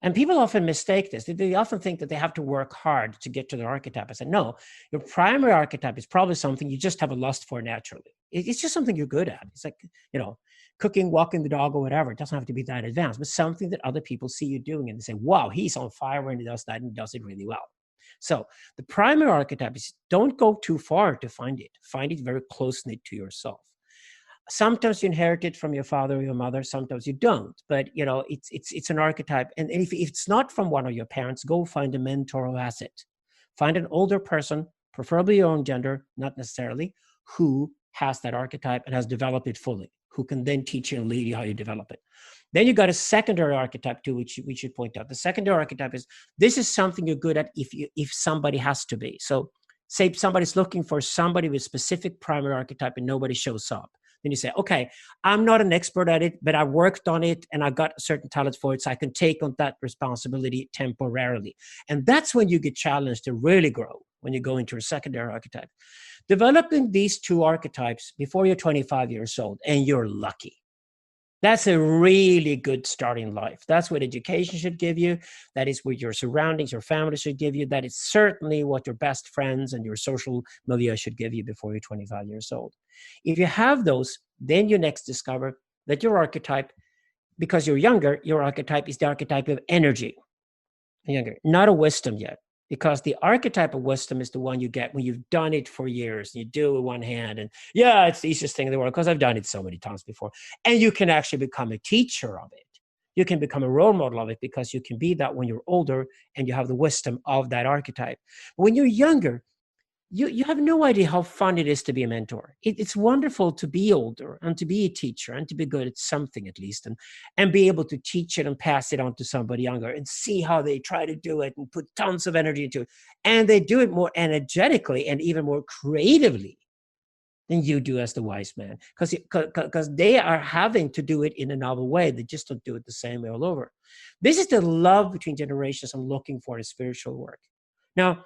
And people often mistake this. They often think that they have to work hard to get to their archetype. I said, no, your primary archetype is probably something you just have a lust for naturally. It's just something you're good at. It's like, cooking, walking the dog or whatever. It doesn't have to be that advanced, but something that other people see you doing and they say, wow, he's on fire when he does that and he does it really well. So the primary archetype is, don't go too far to find it. Find it very close-knit to yourself. Sometimes you inherit it from your father or your mother, sometimes you don't. But it's an archetype. And if it's not from one of your parents, go find a mentor who has it. Find an older person, preferably your own gender, not necessarily, who has that archetype and has developed it fully, who can then teach you and lead you how you develop it. Then you got a secondary archetype too, which we should point out. The secondary archetype is, this is something you're good at if somebody has to be. So say somebody's looking for somebody with specific primary archetype and nobody shows up. Then you say, okay, I'm not an expert at it, but I worked on it and I got a certain talent for it, so I can take on that responsibility temporarily. And that's when you get challenged to really grow, when you go into a secondary archetype. Developing these two archetypes before you're 25 years old, and you're lucky. That's a really good starting life. That's what education should give you. That is what your surroundings, your family should give you. That is certainly what your best friends and your social milieu should give you before you're 25 years old. If you have those, then you next discover that your archetype, because you're younger, your archetype is the archetype of energy. Younger, not a wisdom yet. Because the archetype of wisdom is the one you get when you've done it for years. You do it with one hand. And yeah, it's the easiest thing in the world because I've done it so many times before. And you can actually become a teacher of it. You can become a role model of it because you can be that when you're older and you have the wisdom of that archetype. But when you're younger, you have no idea how fun it is to be a mentor. It's wonderful to be older and to be a teacher and to be good at something at least and be able to teach it and pass it on to somebody younger and see how they try to do it and put tons of energy into it. And they do it more energetically and even more creatively than you do as the wise man, because they are having to do it in a novel way. They just don't do it the same way all over. This is the love between generations I'm looking for in spiritual work. Now,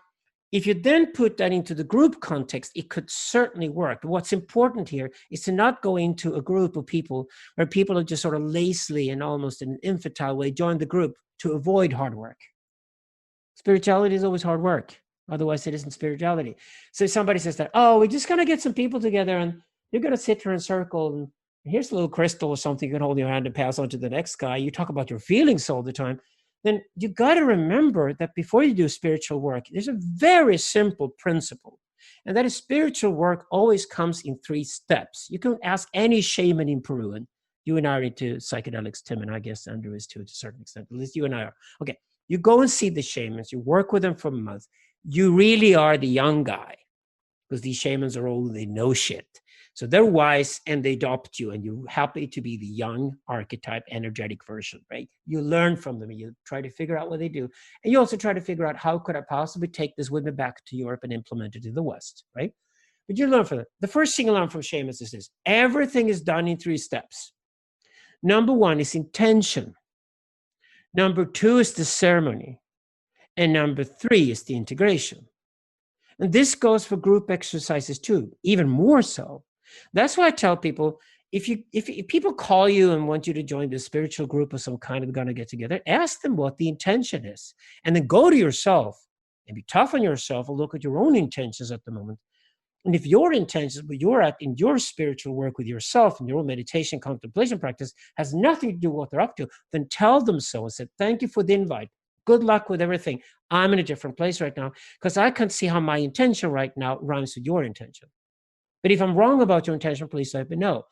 if you then put that into the group context, it could certainly work. But what's important here is to not go into a group of people where people are just sort of lazily and almost in an infantile way join the group to avoid hard work. Spirituality is always hard work. Otherwise, it isn't spirituality. So if somebody says that, oh, we're just going to get some people together and you're going to sit here in a circle and here's a little crystal or something you can hold in your hand and pass on to the next guy. You talk about your feelings all the time. Then you got to remember that before you do spiritual work, there's a very simple principle. And that is, spiritual work always comes in 3 steps. You can ask any shaman in Peru, and you and I are into psychedelics, Tim, and I guess Andrew is too, to a certain extent. At least you and I are. Okay, you go and see the shamans. You work with them for a month. You really are the young guy, because these shamans are old and they know shit. So they're wise and they adopt you, and you're happy to be the young archetype, energetic version, right? You learn from them. You try to figure out what they do. And you also try to figure out, how could I possibly take this with me back to Europe and implement it in the West, right? But you learn from them. The first thing you learn from shamans is this: everything is done in 3 steps. Number 1 is intention. Number 2 is the ceremony. And number 3 is the integration. And this goes for group exercises too, even more so. That's why I tell people, if people call you and want you to join this spiritual group of some kind of going to get together, ask them what the intention is. And then go to yourself and be tough on yourself and look at your own intentions at the moment. And if your intentions, where you're at in your spiritual work with yourself and your own meditation, contemplation practice has nothing to do with what they're up to, then tell them so and say, thank you for the invite. Good luck with everything. I'm in a different place right now because I can't see how my intention right now rhymes with your intention. But if I'm wrong about your intention, please let me know.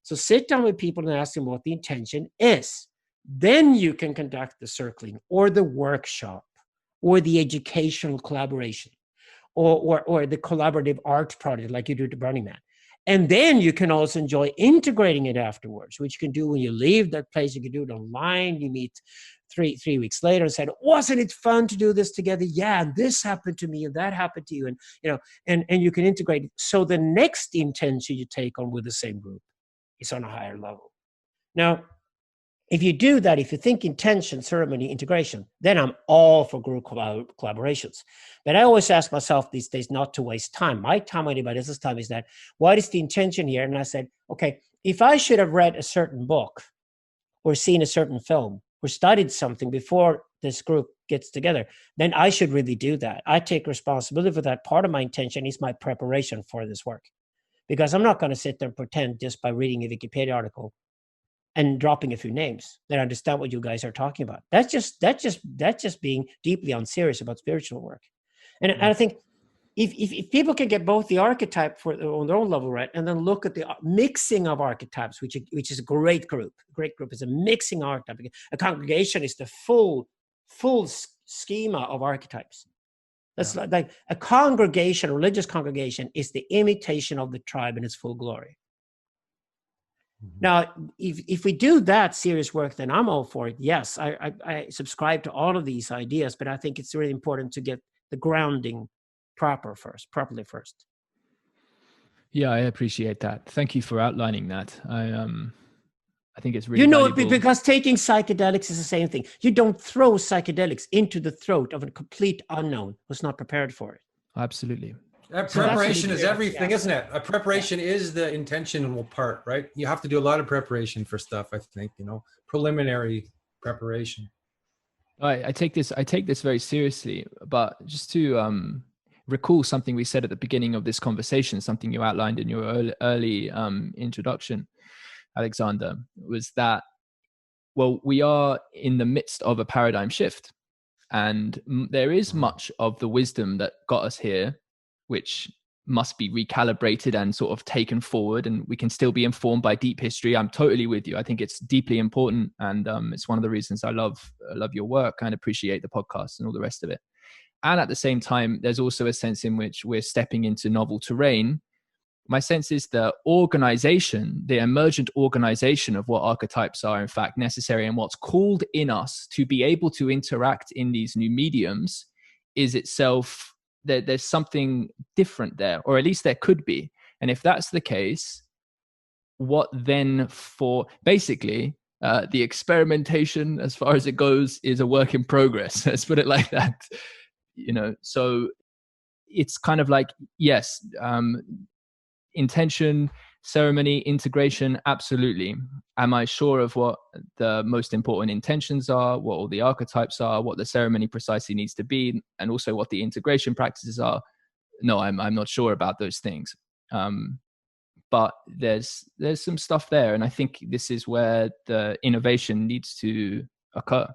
So sit down with people and ask them what the intention is. Then you can conduct the circling or the workshop or the educational collaboration or the collaborative art project like you do to Burning Man. And then you can also enjoy integrating it afterwards, which you can do when you leave that place. You can do it online. You meet three weeks later and said, wasn't it fun to do this together? Yeah, this happened to me and that happened to you. And and you can integrate it. So the next intention you take on with the same group is on a higher level. Now, if you do that, if you think intention, ceremony, integration, then I'm all for group collaborations. But I always ask myself these days not to waste time. My time or anybody else's time is that, what is the intention here? And I said, okay, if I should have read a certain book or seen a certain film or studied something before this group gets together, then I should really do that. I take responsibility for that. Part of my intention is my preparation for this work, because I'm not going to sit there and pretend just by reading a Wikipedia article and dropping a few names that I understand what you guys are talking about. That's just being deeply unserious about spiritual work. And I think if people can get both the archetype on their own level right, and then look at the mixing of archetypes, which is a great group. A great group is a mixing archetype. A congregation is the full schema of archetypes. That's like a congregation, a religious congregation, is the imitation of the tribe in its full glory. Now, if we do that serious work, then I'm all for it. Yes, I subscribe to all of these ideas, but I think it's really important to get the grounding properly first. Yeah, I appreciate that. Thank you for outlining that. I think it's really valuable. Because taking psychedelics is the same thing. You don't throw psychedelics into the throat of a complete unknown who's not prepared for it. Absolutely. Preparation is everything, isn't it? A preparation is the intentional part, right? You have to do a lot of preparation for stuff, I think, preliminary preparation. I take this very seriously, but just to recall something we said at the beginning of this conversation, something you outlined in your early introduction, Alexander, was that, well, we are in the midst of a paradigm shift, and there is much of the wisdom that got us here which must be recalibrated and sort of taken forward, and we can still be informed by deep history. I'm totally with you. I think it's deeply important, and it's one of the reasons I love your work and appreciate the podcast and all the rest of it. And at the same time, there's also a sense in which we're stepping into novel terrain. My sense is the organization, the emergent organization of what archetypes are in fact necessary and what's called in us to be able to interact in these new mediums is itself, there's something different there, or at least there could be. And if that's the case, what then for basically the experimentation, as far as it goes, is a work in progress. Let's put it like that. So it's kind of like, yes, intention, ceremony, integration, absolutely. Am I sure of what the most important intentions are, what all the archetypes are, what the ceremony precisely needs to be, and also what the integration practices are? No, I'm not sure about those things. But there's some stuff there, and I think this is where the innovation needs to occur.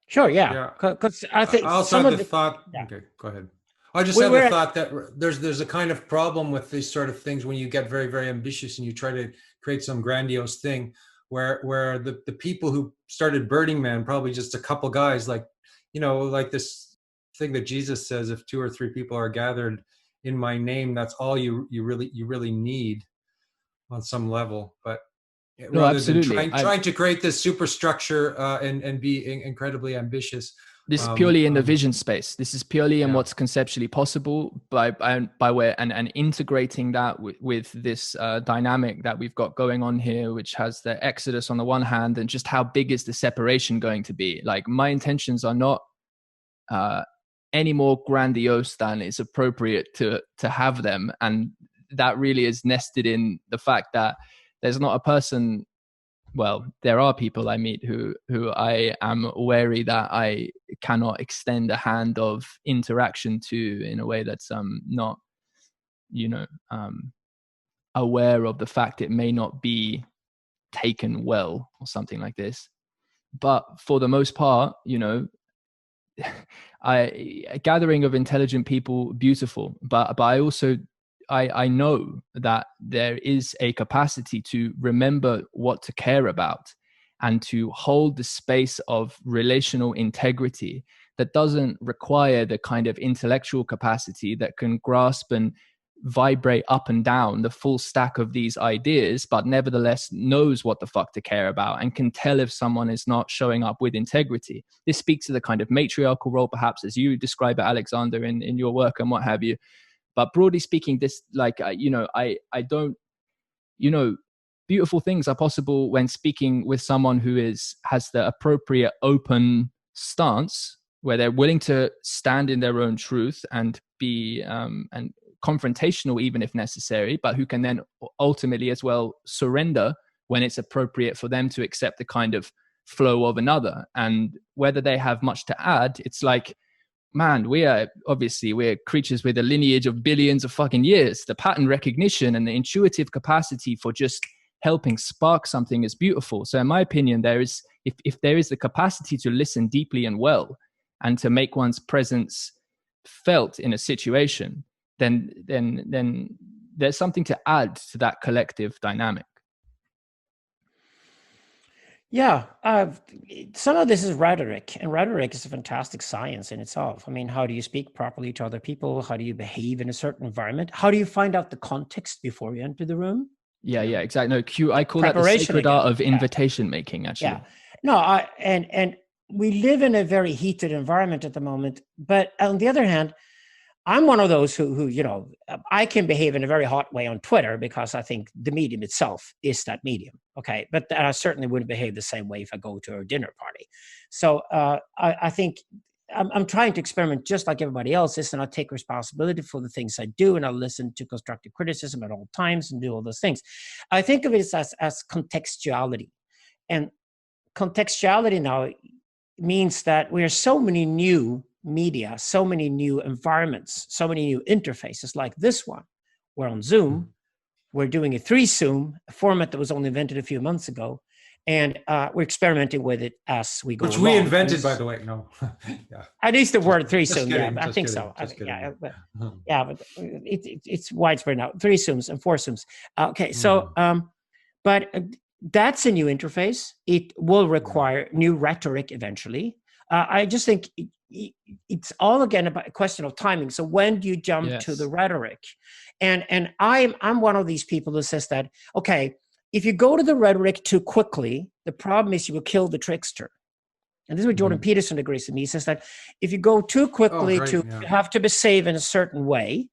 Sure, yeah. Because I think I also had the thought. Yeah. Okay, go ahead. I just had the thought that there's a kind of problem with these sort of things when you get very, very ambitious and you try to create some grandiose thing where the people who started Burning Man, probably just a couple guys, like this thing that Jesus says, if 2 or 3 people are gathered in my name, that's all you really need on some level. But no, rather absolutely. than trying to create this superstructure and be incredibly ambitious. This is purely in the vision space. This is purely in what's conceptually possible by way and integrating that with this dynamic that we've got going on here, which has the Exodus on the one hand, and just how big is the separation going to be? Like, my intentions are not any more grandiose than is appropriate to have them, and that really is nested in the fact that there's not a person. Well, there are people I meet who I am wary that I cannot extend a hand of interaction to in a way that's not, aware of the fact it may not be taken well or something like this. But for the most part, a gathering of intelligent people, beautiful. But I also I know that there is a capacity to remember what to care about and to hold the space of relational integrity that doesn't require the kind of intellectual capacity that can grasp and vibrate up and down the full stack of these ideas, but nevertheless knows what the fuck to care about and can tell if someone is not showing up with integrity. This speaks to the kind of matriarchal role, perhaps, as you describe it, Alexander, in your work and what have you. But broadly speaking, this, like, I don't, beautiful things are possible when speaking with someone who has the appropriate open stance, where they're willing to stand in their own truth and be and confrontational even if necessary, but who can then ultimately as well surrender when it's appropriate for them to accept the kind of flow of another. And whether they have much to add, it's like, man, we're creatures with a lineage of billions of fucking years. The pattern recognition and the intuitive capacity for just helping spark something is beautiful. So in my opinion, if there is the capacity to listen deeply and well, and to make one's presence felt in a situation, then there's something to add to that collective dynamic. Yeah, some of this is rhetoric, and rhetoric is a fantastic science in itself. I mean, how do you speak properly to other people? How do you behave in a certain environment? How do you find out the context before you enter the room? Yeah, exactly. No, I call that the sacred art of invitation making, actually. Yeah, no, and we live in a very heated environment at the moment. But on the other hand, I'm one of those who, you know, I can behave in a very hot way on Twitter because I think the medium itself is that medium. Okay. But I certainly wouldn't behave the same way if I go to a dinner party. So I think I'm trying to experiment just like everybody else is, and I take responsibility for the things I do, and I listen to constructive criticism at all times and do all those things. I think of it as contextuality. And contextuality now means that we are so many new media, so many new environments, so many new interfaces like this one. We're on Zoom. We're doing a 3Zoom, a format that was only invented a few months ago. And we're experimenting with it as we go along. Which we invented, by the way. No. Yeah. At least the word 3Zoom, kidding, yeah, I think kidding, so. Yeah, but it's widespread now. 3Zooms and 4Zooms. Okay, so, but that's a new interface. It will require new rhetoric eventually. I just think it's all again about a question of timing. So when do you jump to the rhetoric? And I'm one of these people who says that, okay, if you go to the rhetoric too quickly, the problem is you will kill the trickster. And this is what Jordan Peterson agrees with me. He says that if you go too quickly you have to behave in a certain way,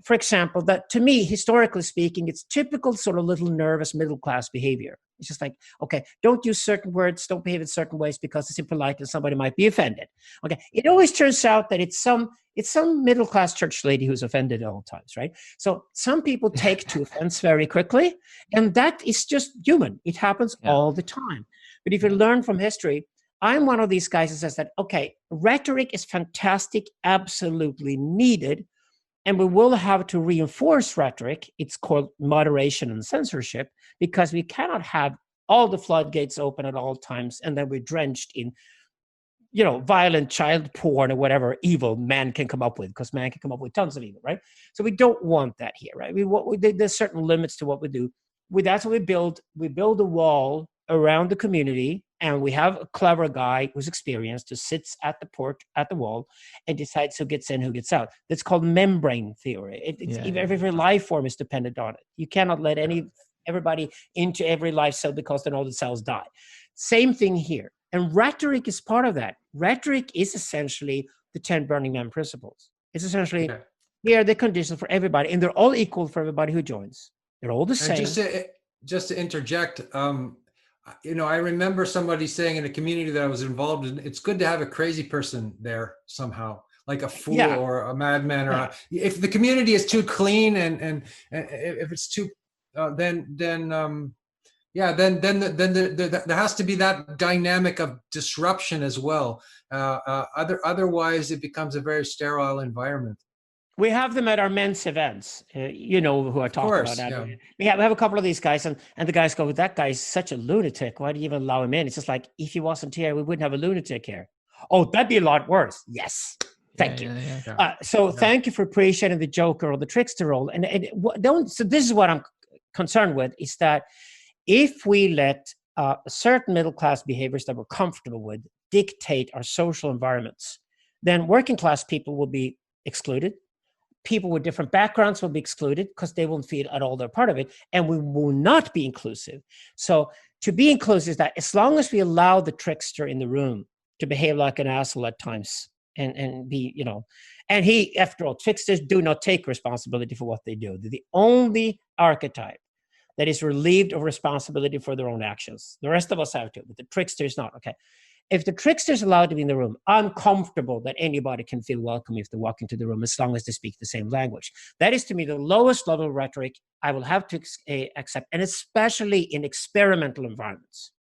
for example, that to me, historically speaking, it's typical sort of little nervous middle-class behavior. It's just like, okay, don't use certain words, don't behave in certain ways because it's impolite and somebody might be offended. Okay, it always turns out that it's some middle-class church lady who's offended at all times, right? So some people take to offense very quickly, and that is just human. It happens all the time. But if you learn from history, I'm one of these guys who says that, okay, rhetoric is fantastic, absolutely needed, and we will have to reinforce rhetoric. It's called moderation and censorship, because we cannot have all the floodgates open at all times and then we're drenched in, you know, violent child porn or whatever evil man can come up with, because man can come up with tons of evil, right? So we don't want that here, right? There's certain limits to what we do. That's what we build. We build a wall around the community, and we have a clever guy who's experienced who sits at the wall and decides who gets in, who gets out. That's called membrane theory. Every life form is dependent on it. You cannot let everybody into every life cell because then all the cells die. Same thing here. And rhetoric is part of that. Rhetoric is essentially the 10 Burning Man principles. It's essentially, here are the conditions for everybody, and they're all equal for everybody who joins. They're all the same. And just to interject, you know, I remember somebody saying in a community that I was involved in, it's good to have a crazy person there somehow, like a fool or a madman, or if the community is too clean and if it's too, then there has to be that dynamic of disruption as well. Otherwise, it becomes a very sterile environment. We have them at our men's events, you know, who I talk about that. Yeah. We have a couple of these guys, and the guys go, that guy's such a lunatic. Why do you even allow him in? It's just like, if he wasn't here, we wouldn't have a lunatic here. Oh, that'd be a lot worse. Yes. Thank you. Thank you for appreciating the joker or the trickster role. So this is what I'm concerned with, is that if we let certain middle-class behaviors that we're comfortable with dictate our social environments, then working class people will be excluded. People with different backgrounds will be excluded because they won't feel at all they're part of it, and we will not be inclusive. So to be inclusive is that as long as we allow the trickster in the room to behave like an asshole at times and be, you know, and he, after all, tricksters do not take responsibility for what they do. They're the only archetype that is relieved of responsibility for their own actions. The rest of us have to, but the trickster is not. Okay. If the trickster is allowed to be in the room, I'm comfortable that anybody can feel welcome if they walk into the room, as long as they speak the same language. That is, to me, the lowest level of rhetoric I will have to accept, and especially in experimental environments.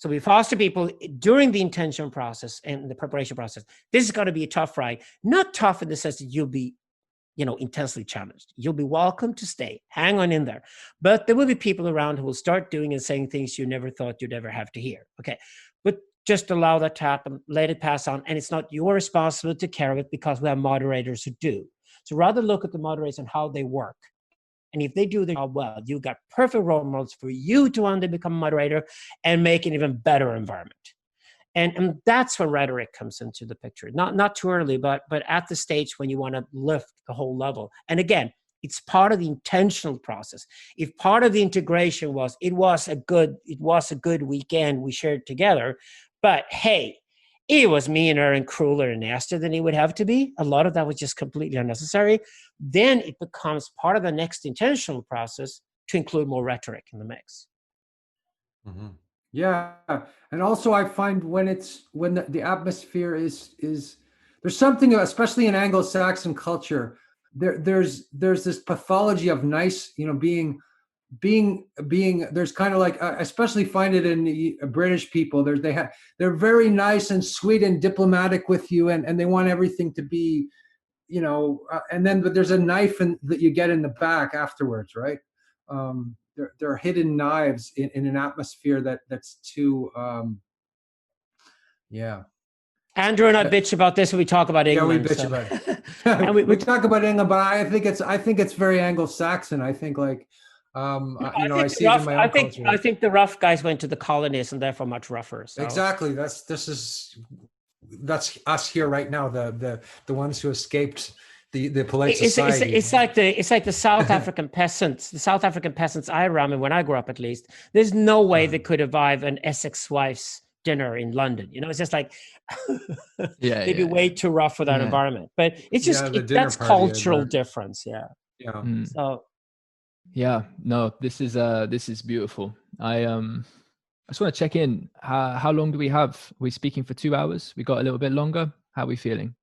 So we foster people during the intention process and the preparation process. This is going to be a tough ride. Not tough in the sense that you'll be, intensely challenged. You'll be welcome to stay. Hang on in there. But there will be people around who will start doing and saying things you never thought you'd ever have to hear. Okay. But just allow that to happen, let it pass on. And it's not your responsibility to carry it, because we have moderators who do. So rather look at the moderators and how they work. And if they do their job well, you've got perfect role models for you to one day become a moderator and make an even better environment. And that's when rhetoric comes into the picture. Not too early, but at the stage when you want to lift the whole level. And again, it's part of the intentional process. If part of the integration was it was a good weekend we shared together, but hey, it was meaner and crueler and nastier than it would have to be. A lot of that was just completely unnecessary. Then it becomes part of the next intentional process to include more rhetoric in the mix. Mm-hmm. Yeah, and also I find when the atmosphere is there's something, especially in Anglo-Saxon culture, there's this pathology of nice, being there's kind of like I especially find it in the British people. They're very nice and sweet and diplomatic with you, and they want everything to be, but there's a knife that you get in the back afterwards, right? There are hidden knives in an atmosphere that's too Andrew and I bitch about this when we talk about England. Yeah, we bitch about it. we talk about England, but I think it's very Anglo-Saxon. I think like I see it in my own culture. I think the rough guys went to the colonies and therefore much rougher. So. Exactly. That's us here right now. The ones who escaped the polite society. It's like the South African peasants. The South African peasants I remember when I grew up, at least. There's no way they could survive an Essex wife's dinner in London. It's just like they'd be way too rough for that environment. But it's just that's cultural difference. Yeah. Yeah. So. Yeah. No, this is beautiful. I just want to check in. How long do we have? We're speaking for 2 hours. We got a little bit longer. How are we feeling?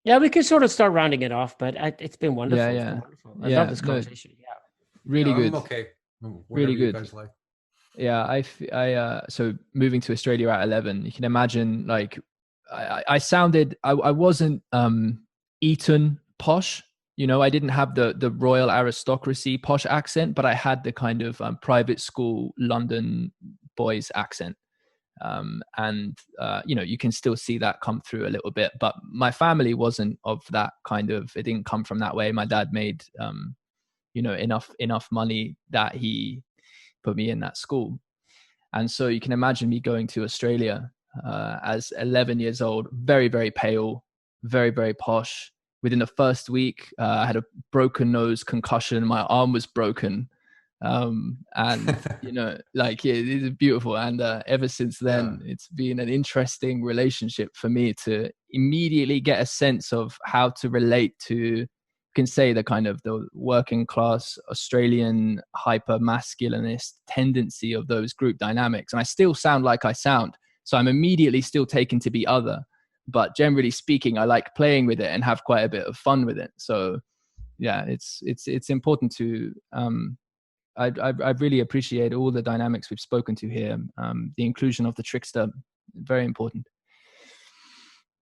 Yeah, we could sort of start rounding it off, but it's been wonderful. Yeah. It's been wonderful. I love this conversation. Yeah. Really good. I'm okay. Really good. You guys like. Yeah, I so moving to Australia at 11, you can imagine, like I sounded, I wasn't Eton posh, I didn't have the royal aristocracy posh accent, but I had the kind of private school London boys accent. You can still see that come through a little bit, but my family wasn't of that kind of, it didn't come from that way. My dad made, enough money that he put me in that school. And so you can imagine me going to Australia as 11 years old, very, very pale, very, very posh. Within the first week, I had a broken nose, concussion, my arm was broken. It's beautiful. And ever since then, it's been an interesting relationship for me to immediately get a sense of how to relate to, can say, the kind of the working class Australian hyper masculinist tendency of those group dynamics. And I still sound like I sound, so I'm immediately still taken to be other, but generally speaking, I like playing with it and have quite a bit of fun with it. So yeah, it's important to, I really appreciate all the dynamics we've spoken to here. The inclusion of the trickster, very important.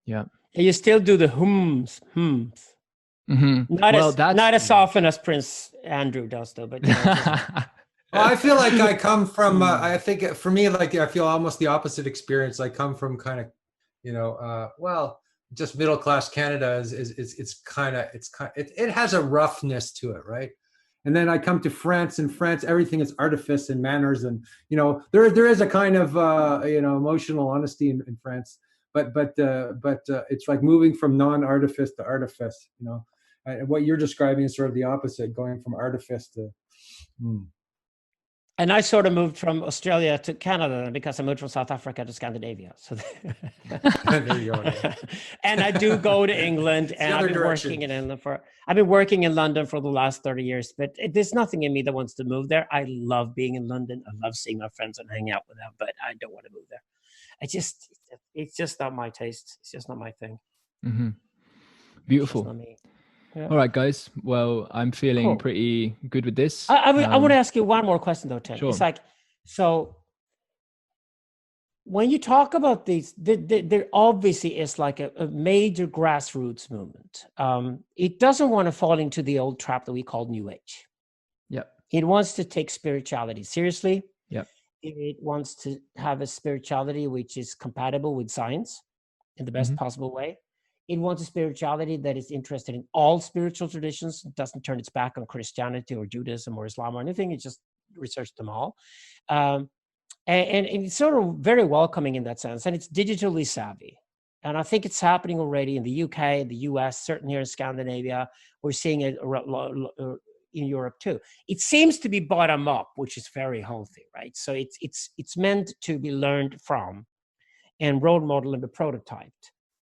Yeah. You still do the hums. Mm-hmm. Not as often as Prince Andrew does, though. But well, I feel like I come from. I think for me, like I feel almost the opposite experience. I come from kind of, just middle class Canada it has a roughness to it, right? And then I come to France. In France, everything is artifice and manners, and there is a kind of emotional honesty in France. But it's like moving from non-artifice to artifice. What you're describing is sort of the opposite, going from artifice to. And I sort of moved from Australia to Canada because I moved from South Africa to Scandinavia. So there you go. Yeah. And I do go to England, and I've been working in England in London for the last 30 years. But there's nothing in me that wants to move there. I love being in London. I love seeing my friends and hanging out with them. But I don't want to move there. It's just not my taste. It's just not my thing. Mm-hmm. Beautiful. Not me. Yeah. All right, guys. Well, I'm feeling pretty good with this. I want to ask you one more question, though, Ted. Sure. It's like, so when you talk about these, there obviously is like a major grassroots movement. It doesn't want to fall into the old trap that we call New Age. Yep. It wants to take spirituality seriously. Yep. It wants to have a spirituality which is compatible with science in the best possible way. It wants a spirituality that is interested in all spiritual traditions, doesn't turn its back on Christianity or Judaism or Islam or anything. It just researches them all. And it's sort of very welcoming in that sense. And it's digitally savvy. And I think it's happening already in the UK, the US, certainly here in Scandinavia. We're seeing it in Europe too. It seems to be bottom up, which is very healthy, right? So it's meant to be learned from and role model and be prototyped,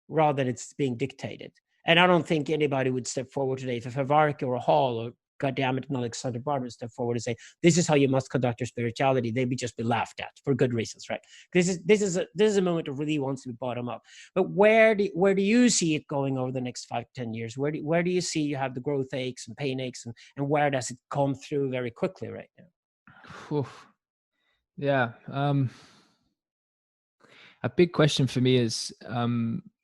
rather than it's being dictated. And I don't think anybody would step forward today if a Varka or a Hall or goddammit an Alexander Barber step forward and say, this is how you must conduct your spirituality. They would just be laughed at for good reasons, right? This is a moment that really wants to be bottom up. But where do you see it going over the next 5 to 10 years? Where do you see you have the growth aches and pain aches, and where does it come through very quickly right now? Oof. Yeah. A big question for me is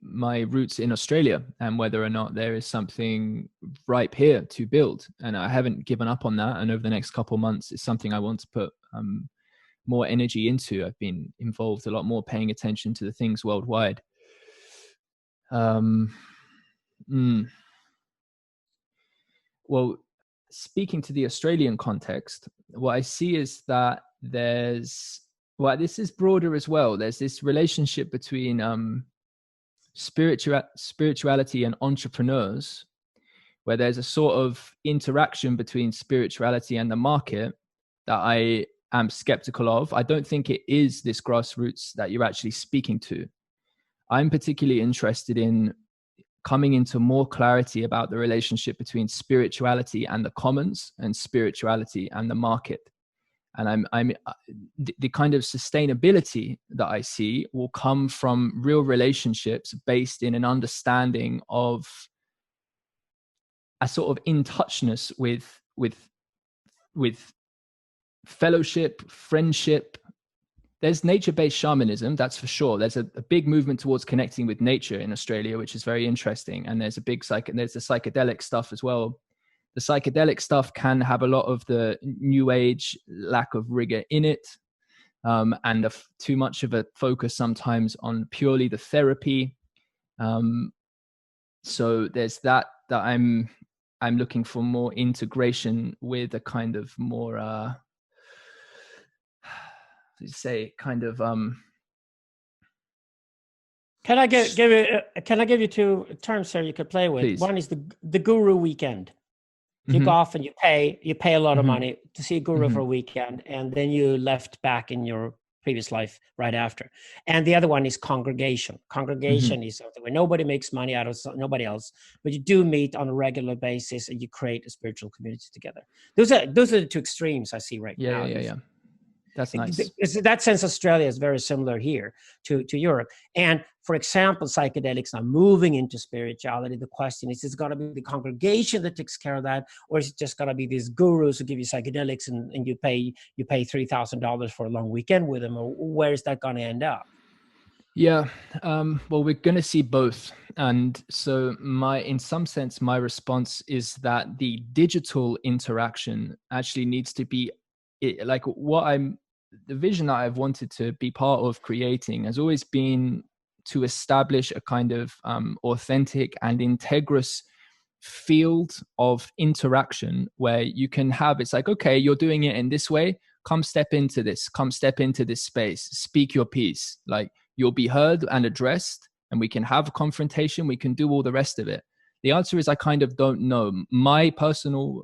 my roots in Australia and whether or not there is something ripe here to build. And I haven't given up on that. And over the next couple of months, it's something I want to put more energy into. I've been involved a lot more, paying attention to the things worldwide. Well, speaking to the Australian context, what I see is that this is broader as well. There's this relationship between spirituality and entrepreneurs, where there's a sort of interaction between spirituality and the market that I am skeptical of. I don't think it is this grassroots that you're actually speaking to. I'm particularly interested in coming into more clarity about the relationship between spirituality and the commons and spirituality and the market. And the kind of sustainability that I see will come from real relationships based in an understanding of a sort of in touchness with fellowship, friendship. There's nature-based shamanism, that's for sure. There's a big movement towards connecting with nature in Australia, which is very interesting. And there's there's the psychedelic stuff as well. The psychedelic stuff can have a lot of the new age lack of rigor in it, and too much of a focus sometimes on purely the therapy. So there's that I'm looking for more integration with a kind of more, Can I give you two terms here you could play with? Please. One is the guru weekend. You go off and you pay a lot of money to see a guru for a weekend, and then you left back in your previous life right after. And the other one is congregation. Congregation is something where nobody makes money out of nobody else, but you do meet on a regular basis and you create a spiritual community together. Those are the two extremes I see right now. Yeah. That's nice. In that sense, Australia is very similar here to Europe. And for example, psychedelics are moving into spirituality. The question is it going to be the congregation that takes care of that, or is it just going to be these gurus who give you psychedelics and you pay $3,000 for a long weekend with them, or where is that going to end up? Yeah, well, we're going to see both. And so in some sense, my response is that the digital interaction actually needs to be the vision that I've wanted to be part of creating has always been to establish a kind of authentic and integrous field of interaction where you can have, it's like, okay, you're doing it in this way. Come step into this space, speak your piece. Like, you'll be heard and addressed, and we can have a confrontation. We can do all the rest of it. The answer is I kind of don't know. My personal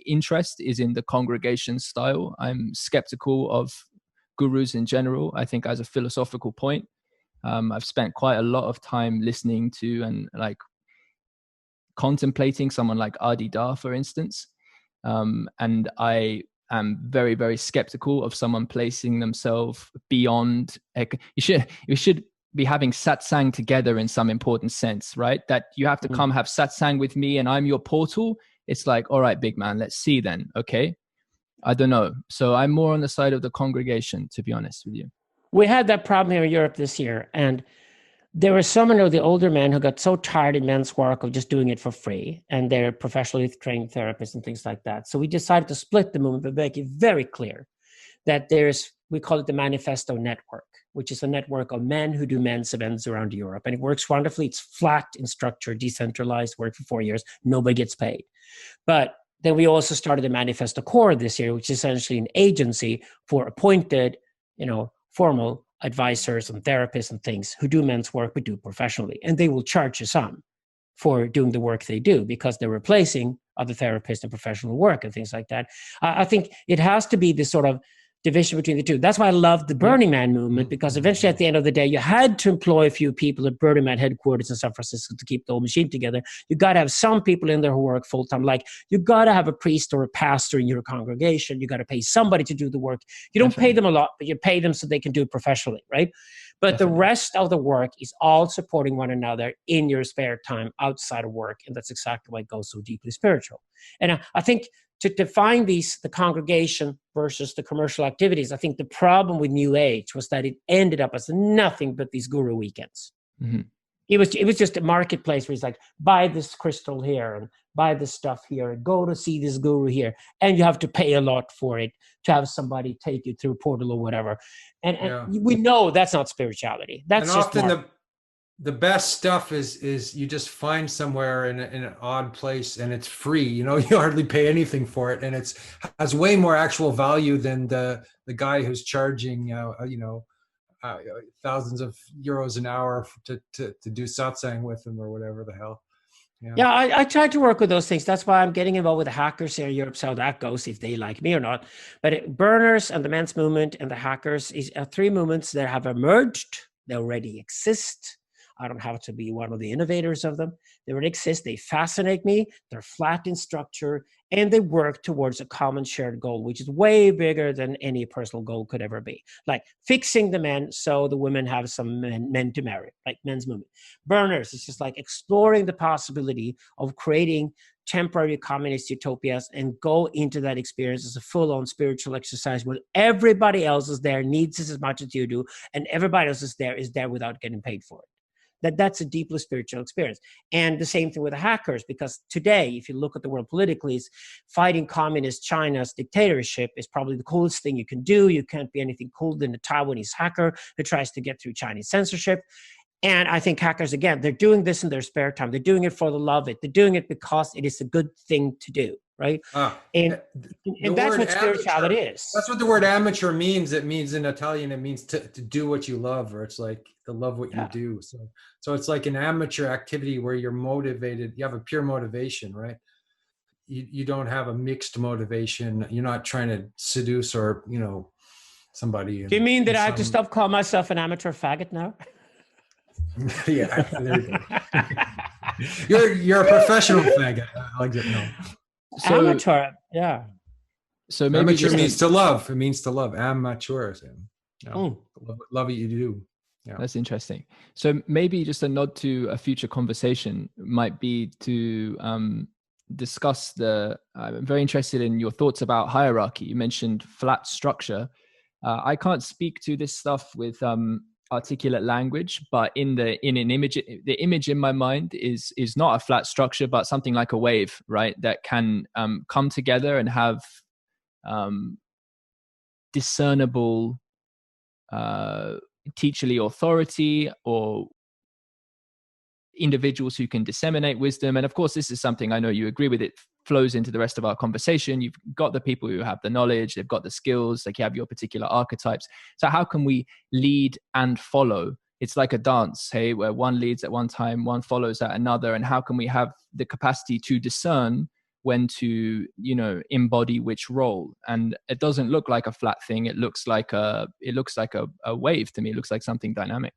interest is in the congregation style. I'm skeptical of gurus in general. I think as a philosophical point, I've spent quite a lot of time listening to and like contemplating someone like Adi Dar, for instance. And I am very, very skeptical of someone placing themselves beyond. You should be having satsang together in some important sense, right? That you have to come have satsang with me and I'm your portal. It's like, all right, big man, let's see then. Okay. I don't know. So I'm more on the side of the congregation, to be honest with you. we had that problem here in Europe this year, and there were so many of the older men who got so tired in men's work of just doing it for free, and they're professionally trained therapists and things like that. So we decided to split the movement, but make it very clear that we call it the Manifesto Network, which is a network of men who do men's events around Europe. And it works wonderfully. It's flat in structure, decentralized, work for 4 years. Nobody gets paid. But then we also started the Manifesto Core this year, which is essentially an agency for appointed, formal advisors and therapists and things who do men's work but do professionally. And they will charge a sum for doing the work they do because they're replacing other therapists and professional work and things like that. I think it has to be this sort of division between the two. That's why I love the Burning Man movement, because eventually at the end of the day, you had to employ a few people at Burning Man headquarters in San Francisco to keep the whole machine together. You got to have some people in there who work full time. Like you got to have a priest or a pastor in your congregation. You got to pay somebody to do the work. You don't pay them a lot, but you pay them so they can do it professionally, right? But the rest of the work is all supporting one another in your spare time outside of work. And that's exactly why it goes so deeply spiritual. And I think to define the congregation versus the commercial activities, I think the problem with New Age was that it ended up as nothing but these guru weekends. Mm-hmm. It was just a marketplace where it's like, buy this crystal here and buy this stuff here and go to see this guru here. And you have to pay a lot for it to have somebody take you through a portal or whatever. And we know that's not spirituality. That's and just often the best stuff is you just find somewhere in an odd place and it's free. You hardly pay anything for it, and it's has way more actual value than the guy who's charging thousands of euros an hour to do satsang with him or whatever the hell. Yeah, I try to work with those things. That's why I'm getting involved with the hackers here in Europe, so how that goes, if they like me or not. But burners and the men's movement and the hackers is three movements that have emerged. They already exist. I don't have to be one of the innovators of them. They already exist. They fascinate me. They're flat in structure, and they work towards a common shared goal, which is way bigger than any personal goal could ever be. Like fixing the men so the women have some men to marry, like men's movement. Burners, it's just like exploring the possibility of creating temporary communist utopias and go into that experience as a full-on spiritual exercise where everybody else is there, needs it as much as you do, and everybody else is there without getting paid for it. That's a deeply spiritual experience. And the same thing with the hackers, because today, if you look at the world politically, fighting communist China's dictatorship is probably the coolest thing you can do. You can't be anything cooler than a Taiwanese hacker who tries to get through Chinese censorship. And I think hackers, again, they're doing this in their spare time. They're doing it for the love of it. They're doing it because it is a good thing to do, right? And that's what spirituality is. That's what the word amateur means. It means in Italian, it means to do what you love, or it's like to love what you do. So it's like an amateur activity where you're motivated. You have a pure motivation, right? You don't have a mixed motivation. You're not trying to seduce or, somebody. Do you mean that I have to stop calling myself an amateur faggot now? Yeah, there you go. You're a professional faggot. I like it. No. So, amateur, yeah. So maybe amateur means to love. It means to love. Amateur. Love what you do. Yeah. That's interesting. So maybe just a nod to a future conversation might be to discuss I'm very interested in your thoughts about hierarchy. You mentioned flat structure. I can't speak to this stuff with articulate language, but in an image, the image in my mind is not a flat structure, but something like a wave, right? That can come together and have discernible teacherly authority or individuals who can disseminate wisdom. And of course, this is something I know you agree with. It flows into the rest of our conversation. You've got the people who have the knowledge, they've got the skills, like you have your particular archetypes. So how can we lead and follow? It's like a dance, hey, where one leads at one time, one follows at another. And how can we have the capacity to discern when to, embody which role? And it doesn't look like a flat thing. It looks like a wave to me. It looks like something dynamic.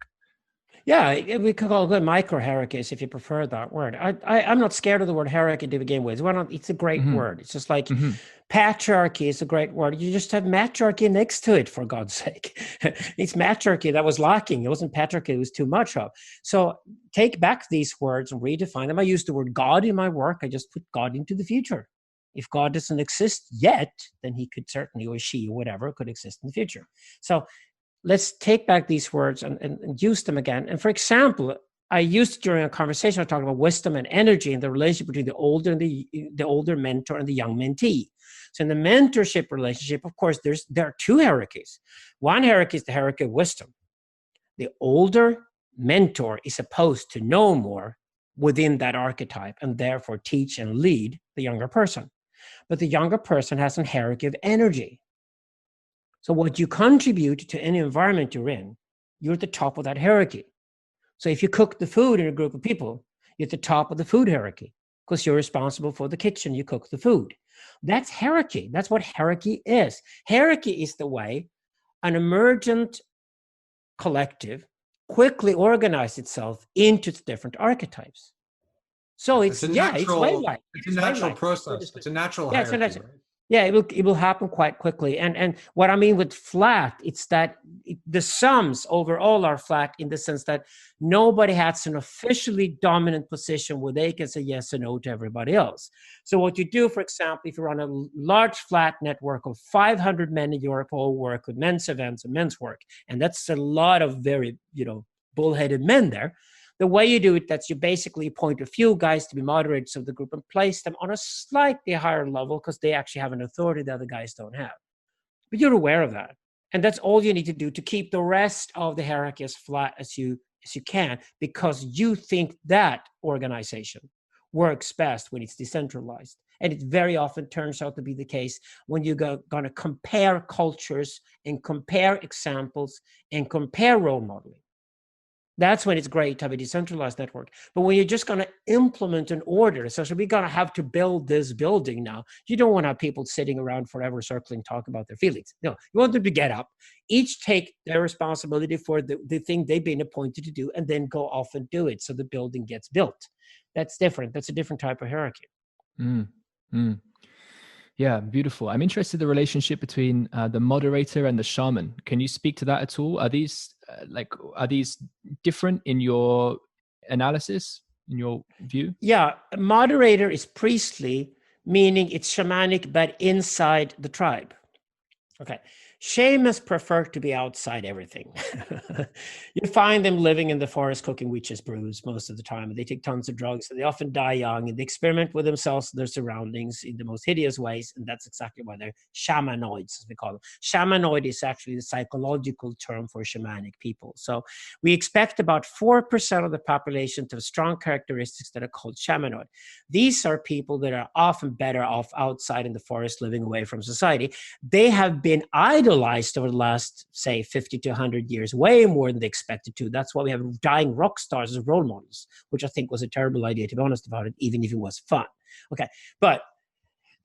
Yeah, we could call it micro-hierarchies if you prefer that word. I'm not scared of the word hierarchy to begin with. It's a great word. It's just like patriarchy is a great word. You just have matriarchy next to it, for God's sake. It's matriarchy that was lacking. It wasn't patriarchy, it was too much of. So take back these words and redefine them. I use the word God in my work. I just put God into the future. If God doesn't exist yet, then he could certainly, or she, or whatever, could exist in the future. So let's take back these words and use them again. And for example, I used during a conversation, I talked about wisdom and energy and the relationship between the older and the older mentor and the young mentee. So in the mentorship relationship, of course, there are two hierarchies. One hierarchy is the hierarchy of wisdom. The older mentor is supposed to know more within that archetype and therefore teach and lead the younger person. But the younger person has a hierarchy of energy. So what you contribute to any environment you're in, you're at the top of that hierarchy. So if you cook the food in a group of people, you're at the top of the food hierarchy because you're responsible for the kitchen, you cook the food. That's hierarchy. That's what hierarchy is. Hierarchy is the way an emergent collective quickly organizes itself into different archetypes. So it's a natural, it's a natural process. It's a natural hierarchy. Yeah, it will happen quite quickly. And what I mean with flat, it's that the sums overall are flat in the sense that nobody has an officially dominant position where they can say yes or no to everybody else. So what you do, for example, if you run a large flat network of 500 men in Europe who all work with men's events and men's work, and that's a lot of very, bullheaded men there. The way you do it, that's you basically appoint a few guys to be moderators of the group and place them on a slightly higher level because they actually have an authority that other guys don't have. But you're aware of that. And that's all you need to do to keep the rest of the hierarchy as flat as you can, because you think that organization works best when it's decentralized. And it very often turns out to be the case when you're going to compare cultures and compare examples and compare role modeling. That's when it's great to have a decentralized network. But when you're just going to implement an order, so we're going to have to build this building now, you don't want to have people sitting around forever circling, talk about their feelings. No, you want them to get up, each take their responsibility for the thing they've been appointed to do, and then go off and do it so the building gets built. That's different. That's a different type of hierarchy. Yeah, beautiful. I'm interested in the relationship between the moderator and the shaman. Can you speak to that at all? Are these different in your analysis, in your view? Yeah, a moderator is priestly, meaning it's shamanic, but inside the tribe. Okay. Shamans prefer to be outside everything. You find them living in the forest cooking witches' brews most of the time. They take tons of drugs, and they often die young, and they experiment with themselves and their surroundings in the most hideous ways, and that's exactly why they're shamanoids, as we call them. Shamanoid is actually the psychological term for shamanic people. So we expect about 4% of the population to have strong characteristics that are called shamanoid. These are people that are often better off outside in the forest, living away from society. They have been idolized over the last, say, 50 to 100 years, way more than they expected to. That's why we have dying rock stars as role models, which I think was a terrible idea, to be honest about it, even if it was fun. Okay, but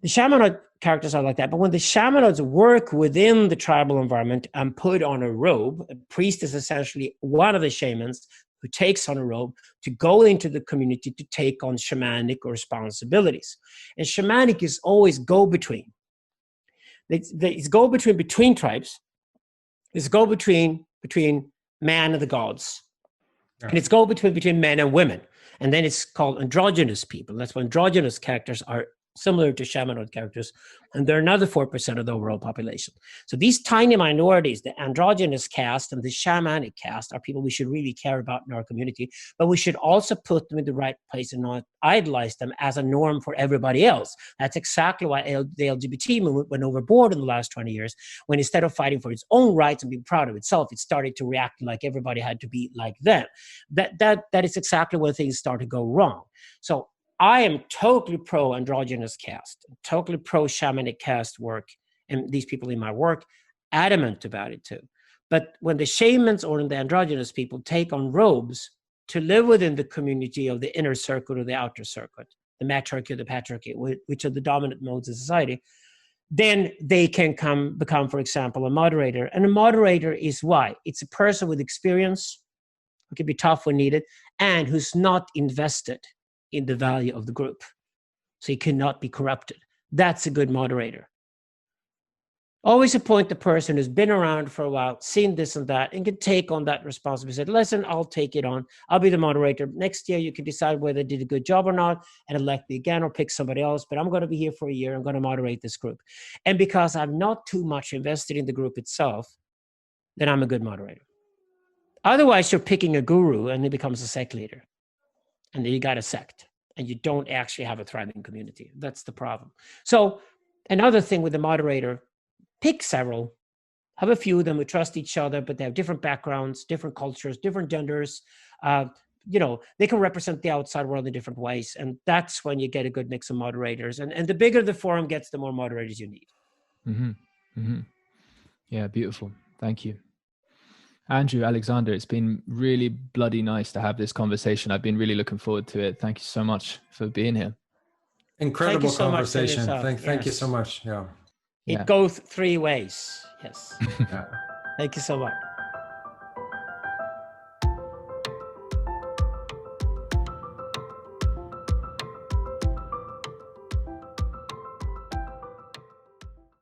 the shamanoid characters are like that. But when the shamanoids work within the tribal environment and put on a robe, a priest is essentially one of the shamans who takes on a robe to go into the community to take on shamanic responsibilities. And shamanic is always go-between. It's go-between between tribes. It's go-between man and the gods. Yeah. And it's go-between men and women. And then it's called androgynous people. That's why androgynous characters are similar to shamanoid characters, and they're another 4% of the overall population. So these tiny minorities, the androgynous caste and the shamanic caste, are people we should really care about in our community, but we should also put them in the right place and not idolize them as a norm for everybody else. That's exactly why the LGBT movement went overboard in the last 20 years, when instead of fighting for its own rights and being proud of itself, it started to react like everybody had to be like them. That is exactly when things start to go wrong. So I am totally pro androgynous caste, totally pro shamanic caste work, and these people in my work, adamant about it too. But when the shamans or the androgynous people take on robes to live within the community of the inner circuit or the outer circuit, the matriarchy or the patriarchy, which are the dominant modes of society, then they can become, for example, a moderator. And a moderator is why? It's a person with experience, who can be tough when needed, and who's not invested in the value of the group. So he cannot be corrupted. That's a good moderator. Always appoint the person who's been around for a while, seen this and that, and can take on that responsibility. Said, listen, I'll take it on. I'll be the moderator. Next year, you can decide whether I did a good job or not and elect me again or pick somebody else. But I'm going to be here for a year. I'm going to moderate this group. And because I'm not too much invested in the group itself, then I'm a good moderator. Otherwise, you're picking a guru and he becomes a sect leader. And then you got a sect and you don't actually have a thriving community. That's the problem. So another thing with the moderator, pick several, have a few of them who trust each other, but they have different backgrounds, different cultures, different genders. They can represent the outside world in different ways. And that's when you get a good mix of moderators. And the bigger the forum gets, the more moderators you need. Mm-hmm. Mm-hmm. Yeah, beautiful. Thank you. Andrew, Alexander, it's been really bloody nice to have this conversation. I've been really looking forward to it. Thank you so much for being here. Incredible so conversation. Much, thank you so much. Yeah. It goes 3 ways. Yes. Yeah. Thank you so much.